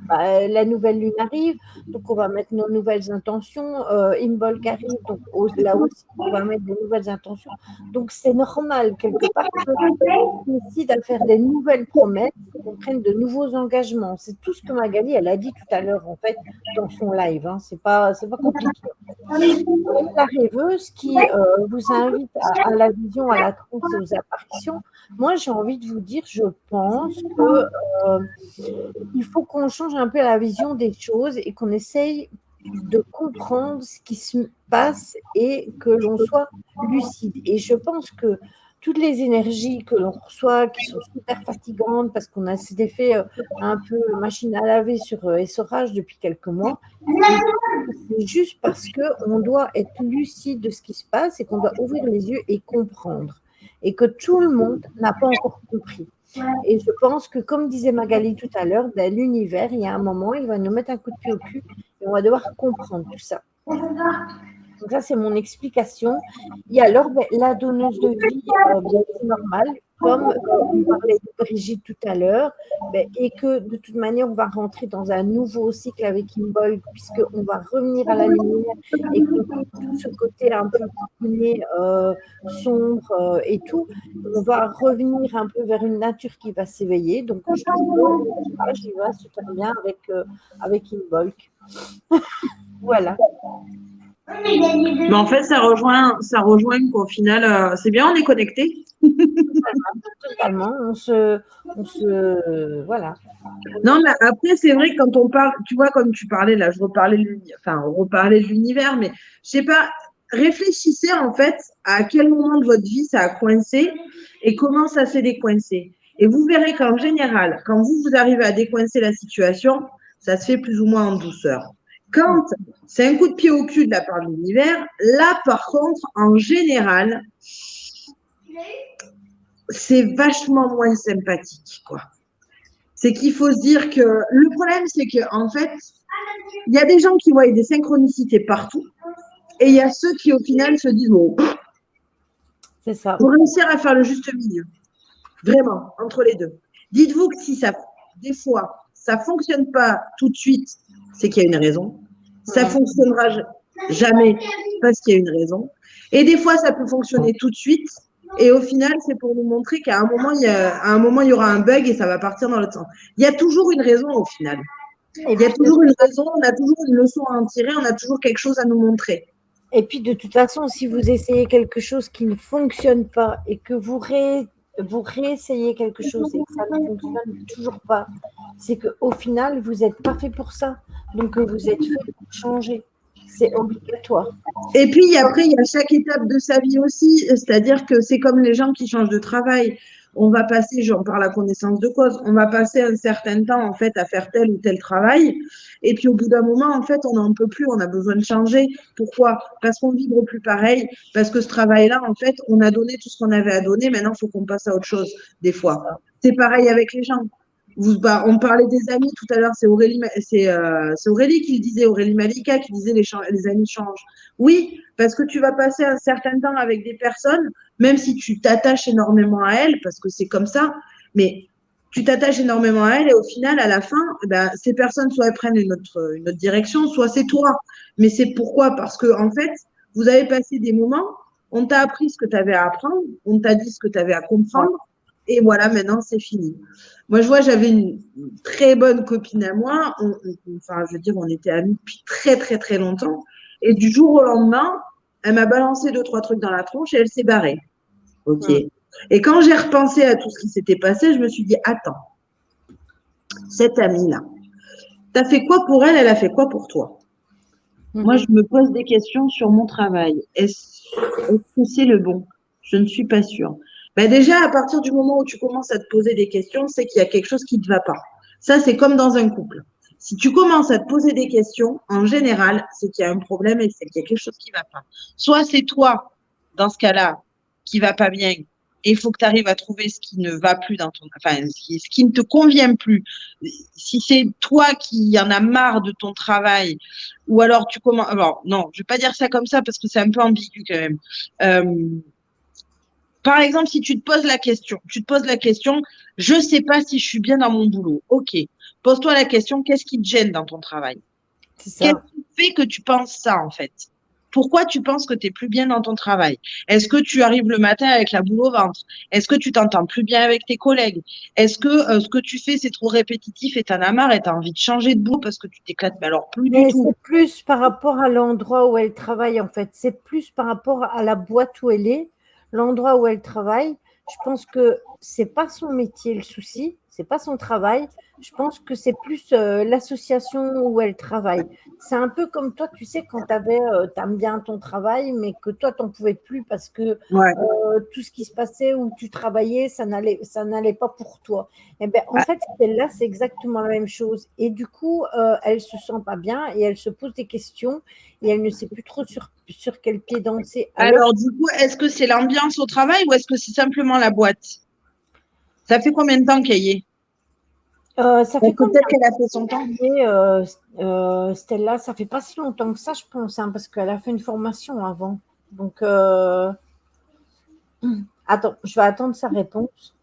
La nouvelle lune arrive, donc on va mettre nos nouvelles intentions. Imbolc arrive, donc là aussi, on va mettre des nouvelles intentions. Donc c'est normal, quelque part, qu'on décide à faire des nouvelles promesses, qu'on prenne de nouveaux engagements. C'est tout ce que Magali, elle a dit tout à l'heure, en fait, dans son live. Hein. C'est pas compliqué. La rêveuse qui vous invite à la vision, à la trance et aux apparitions. Moi, j'ai envie de vous dire, je pense que il faut qu'on change un peu la vision des choses et qu'on essaye de comprendre ce qui se passe et que l'on soit lucide. Et je pense que toutes les énergies que l'on reçoit, qui sont super fatigantes parce qu'on a cet effet un peu machine à laver sur essorage depuis quelques mois, c'est juste parce qu'on doit être lucide de ce qui se passe et qu'on doit ouvrir les yeux et comprendre. Et que tout le monde n'a pas encore compris. Et je pense que, comme disait Magali tout à l'heure, ben, l'univers, il y a un moment, il va nous mettre un coup de pied au cul et on va devoir comprendre tout ça. Donc ça, c'est mon explication. Et alors, ben, la donneuse de vie, ben, c'est normal, comme on parlait de Brigitte tout à l'heure, ben, et que de toute manière, on va rentrer dans un nouveau cycle avec Imbolc, puisqu'on va revenir à la lumière et que tout ce côté un peu couronné, sombre et tout, on va revenir un peu vers une nature qui va s'éveiller. Donc, je trouve que j'y vais super bien avec Imbolc. Voilà. Mais en fait, ça rejoint qu'au final, c'est bien, on est connectés. Totalement, voilà. Non, mais après, c'est vrai que quand on parle, tu vois, comme tu parlais là, on reparlait de l'univers, mais je sais pas, réfléchissez en fait à quel moment de votre vie ça a coincé et comment ça s'est décoincé. Et vous verrez qu'en général, quand vous arrivez à décoincer la situation, ça se fait plus ou moins en douceur. Quand c'est un coup de pied au cul de la part de l'univers, là, par contre, en général, c'est vachement moins sympathique, quoi. C'est qu'il faut se dire que le problème, c'est qu'en fait, il y a des gens qui voient des synchronicités partout et il y a ceux qui, au final, se disent bon, c'est ça. Pour réussir à faire le juste milieu, vraiment, entre les deux. Dites-vous que si ça, des fois, ça ne fonctionne pas tout de suite, c'est qu'il y a une raison. Ça ne fonctionnera jamais parce qu'il y a une raison. Et des fois, ça peut fonctionner tout de suite. Et au final, c'est pour nous montrer qu'à un moment, il y aura un bug et ça va partir dans l'autre sens. Il y a toujours une raison au final. Il y a toujours une raison, on a toujours une leçon à en tirer, on a toujours quelque chose à nous montrer. Et puis, de toute façon, si vous essayez quelque chose qui ne fonctionne pas et que vous réessayez quelque chose et que ça ne fonctionne toujours pas, c'est qu'au final, vous n'êtes pas fait pour ça. Donc, vous êtes fait pour changer. C'est obligatoire. Et puis, après, il y a chaque étape de sa vie aussi. C'est-à-dire que c'est comme les gens qui changent de travail. On va passer, j'en parle à connaissance de cause, on va passer un certain temps, en fait, à faire tel ou tel travail. Et puis, au bout d'un moment, en fait, on n'en peut plus, on a besoin de changer. Pourquoi? Parce qu'on ne vibre plus pareil. Parce que ce travail-là, en fait, on a donné tout ce qu'on avait à donner. Maintenant, il faut qu'on passe à autre chose, des fois. C'est pareil avec les gens. On parlait des amis tout à l'heure, c'est Aurélie qui le disait, Aurélie Malika qui disait les amis changent. Oui, parce que tu vas passer un certain temps avec des personnes, même si tu t'attaches énormément à elles, parce que c'est comme ça, mais tu t'attaches énormément à elles et au final, à la fin, ben, ces personnes, soit elles prennent une autre direction, soit c'est toi. Mais c'est pourquoi? Parce que, en fait, vous avez passé des moments, on t'a appris ce que tu avais à apprendre, on t'a dit ce que tu avais à comprendre, et voilà, maintenant, c'est fini. Moi, je vois, j'avais une très bonne copine à moi. On était amis depuis très, très, très longtemps. Et du jour au lendemain, elle m'a balancé 2-3 trucs dans la tronche et elle s'est barrée. OK. Et quand j'ai repensé à tout ce qui s'était passé, je me suis dit, attends, cette amie-là, tu as fait quoi pour elle? Elle a fait quoi pour toi? Moi, je me pose des questions sur mon travail. Est-ce que c'est le bon? Je ne suis pas sûre. Ben déjà, à partir du moment où tu commences à te poser des questions, c'est qu'il y a quelque chose qui ne te va pas. Ça, c'est comme dans un couple. Si tu commences à te poser des questions, en général, c'est qu'il y a un problème et c'est qu'il y a quelque chose qui ne va pas. Soit c'est toi, dans ce cas-là, qui va pas bien, et il faut que tu arrives à trouver ce qui ne va plus dans ton, enfin, ce qui ne te convient plus. Si c'est toi qui en as marre de ton travail, ou alors tu commences, alors non, je vais pas dire ça comme ça parce que c'est un peu ambigu quand même. Par exemple, si tu te poses la question, je ne sais pas si je suis bien dans mon boulot. Ok. Pose-toi la question, qu'est-ce qui te gêne dans ton travail? C'est Qu'est-ce ça. qui fait que tu penses ça, en fait? Pourquoi tu penses que tu n'es plus bien dans ton travail? Est-ce que tu arrives le matin avec la boule au ventre? Est-ce que tu t'entends plus bien avec tes collègues? Est-ce que ce que tu fais, c'est trop répétitif et t'en as marre et tu as envie de changer de boulot parce que tu t'éclates? Mais alors, plus du Mais tout. c'est plus par rapport à l'endroit où elle travaille, en fait. C'est plus par rapport à la boîte où elle est, l'endroit où elle travaille. Je pense que c'est pas son métier le souci, c'est pas son travail. Je pense que c'est plus l'association où elle travaille. C'est un peu comme toi, tu sais, quand tu aimes bien ton travail, mais que toi, tu n'en pouvais plus parce que Ouais. tout ce qui se passait où tu travaillais, ça n'allait pas pour toi. Eh ben, en Ah, fait, celle-là, c'est exactement la même chose. Et du coup, elle se sent pas bien et elle se pose des questions et elle ne sait plus trop sur quel pied danser. Alors, alors, du coup, est-ce que c'est l'ambiance au travail ou est-ce que c'est simplement la boîte? Ça fait combien de temps qu'elle y est? ça Parce fait que combien peut-être qu'elle a fait son temps. d'années, Stella? Ça fait pas si longtemps que ça, je pense, hein, parce qu'elle a fait une formation avant. Donc, attends, je vais attendre sa réponse.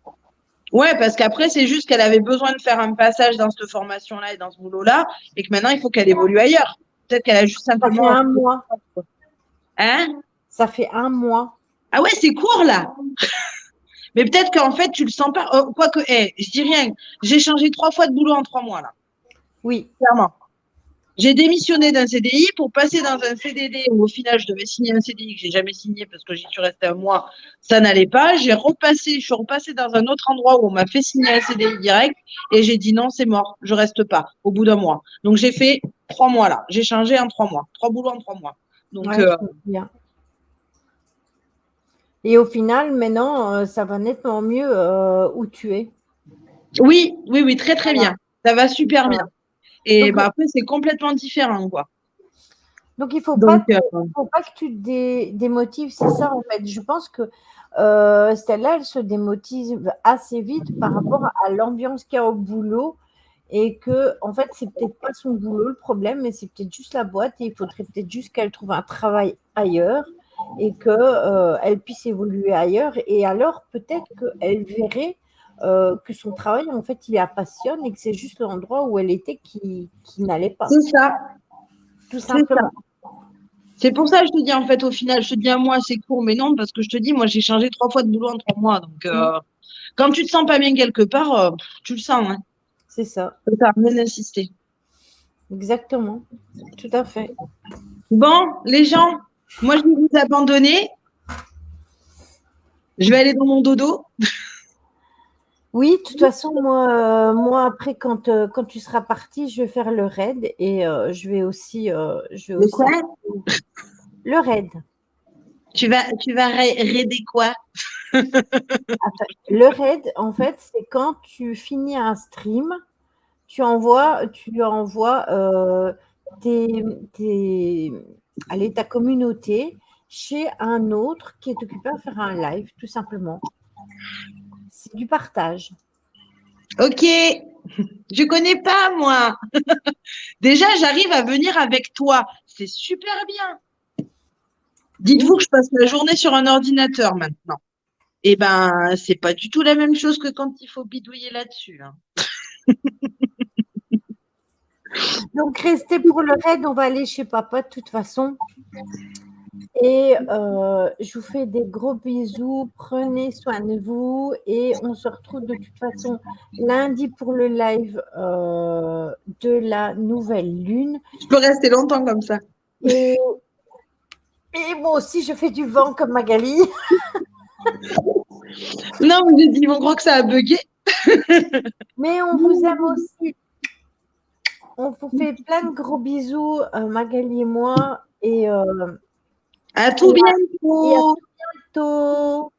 Ouais, parce qu'après, c'est juste qu'elle avait besoin de faire un passage dans cette formation-là et dans ce boulot-là, et que maintenant, il faut qu'elle évolue ailleurs. Peut-être qu'elle a juste Ça fait simplement. un mois. Hein? Ça fait un mois. Ah ouais, c'est court là. Mais peut-être qu'en fait, tu le sens pas. Quoique, je dis rien. J'ai changé 3 fois de boulot en 3 mois là, Oui. clairement. J'ai démissionné d'un CDI pour passer dans un CDD où au final je devais signer un CDI que j'ai jamais signé parce que j'y suis restée un mois, ça n'allait pas. Je suis repassée dans un autre endroit où on m'a fait signer un CDI direct et j'ai dit non, c'est mort, je reste pas au bout d'un mois. Donc j'ai fait 3 mois là, j'ai changé en 3 mois, 3 boulots en 3 mois. Donc Ouais, je me souviens. Et au final, maintenant, ça va nettement mieux où tu es. oui, oui, oui, très très bien, ça va super bien. Et Donc, bah après c'est complètement différent quoi. donc il ne faut pas, Donc faut pas que tu te démotives, c'est ça en fait. Je pense que Stella, elle se démotive assez vite par rapport à l'ambiance qu'il y a au boulot et que, en fait, c'est peut-être pas son boulot le problème, mais c'est peut-être juste la boîte et il faudrait peut-être juste qu'elle trouve un travail ailleurs et qu'elle puisse évoluer ailleurs. Et alors, peut-être qu'elle verrait que son travail, en fait, il la passionne et que c'est juste l'endroit où elle était qui n'allait pas, c'est ça, tout c'est ça. simplement. C'est pour ça que je te dis, en fait, au final, je te dis un mois, c'est court, mais non, parce que je te dis, moi, j'ai changé 3 fois de boulot en 3 mois. Donc, quand tu te sens pas bien quelque part, tu le sens. Hein. C'est ça, Ça rien d'insister. exactement, tout à fait. Bon, les gens, moi, je vais vous abandonner. Je vais aller dans mon dodo. Oui, de toute façon, moi après, quand tu seras parti, je vais faire le raid et De quoi? le raid. Tu vas raider quoi? Attends, le raid, en fait, c'est quand tu finis un stream, tu envoies ta communauté chez un autre qui est occupé à faire un live, tout simplement. C'est du partage. Ok, je connais pas, moi. Déjà, j'arrive à venir avec toi. C'est super bien. Dites-vous que je passe la journée sur un ordinateur maintenant. Eh ben, c'est pas du tout la même chose que quand il faut bidouiller là-dessus. Hein. Donc, restez pour le raid, on va aller chez papa de toute façon. Et je vous fais des gros bisous, prenez soin de vous et on se retrouve de toute façon lundi pour le live de la nouvelle lune. Je peux rester longtemps comme ça. Et moi aussi, je fais du vent comme Magali. Non, mais j'ai dit, ils vont croire que ça a bugué. Mais on vous aime aussi. On vous fait plein de gros bisous, Magali et moi. Et À tout à bientôt. bientôt.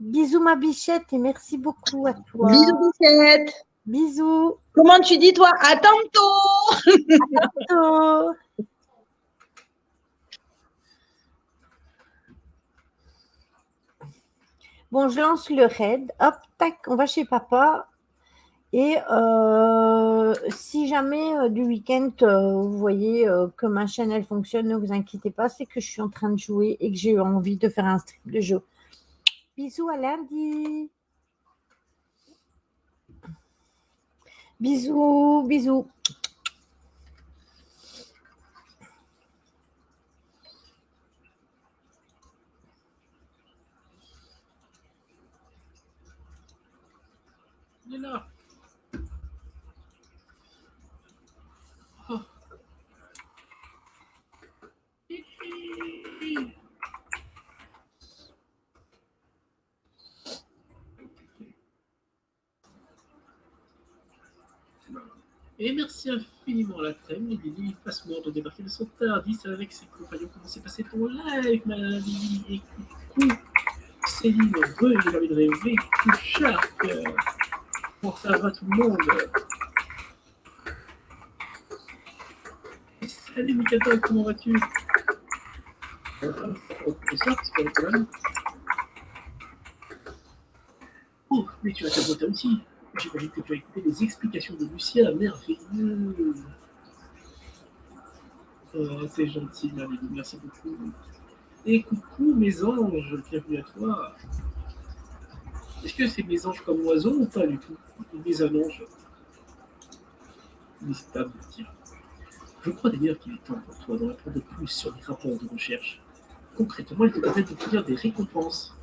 Bisous ma bichette et merci beaucoup à toi. Bisous, Bichette. Bisous. Comment tu dis, toi? À tantôt. Tantôt. Bon, je lance le raid. Hop, tac, on va chez papa. Et si jamais du week-end, vous voyez que ma chaîne, elle fonctionne, ne vous inquiétez pas, c'est que je suis en train de jouer et que j'ai eu envie de faire un stream de jeu. Bisous à lundi. Bisous, bisous. Il est là. Oh. Et merci infiniment à la thème et Lily Passmore de débarquer de son tardis avec ses compagnons. Comment s'est passé ton live, ma Lily? Et coucou, Céline, j'ai envie de rêver. Coucou, Shark. Comment ça va tout le monde? Salut Mikata, comment vas-tu? C'est pas le problème. Oh, mais tu as ta boîte à outils. J'imagine que tu as écouté les explications de Lucia, merveilleux. Oh, c'est gentil, Marie, merci beaucoup. Et coucou mes anges, bienvenue à toi. Est-ce que c'est mes anges comme oiseaux ou pas du tout? Des annonces? N'hésite pas à me le dire. Je crois d'ailleurs qu'il est temps pour toi d'en apprendre plus sur les rapports de recherche. Concrètement, il te permet d'obtenir des récompenses.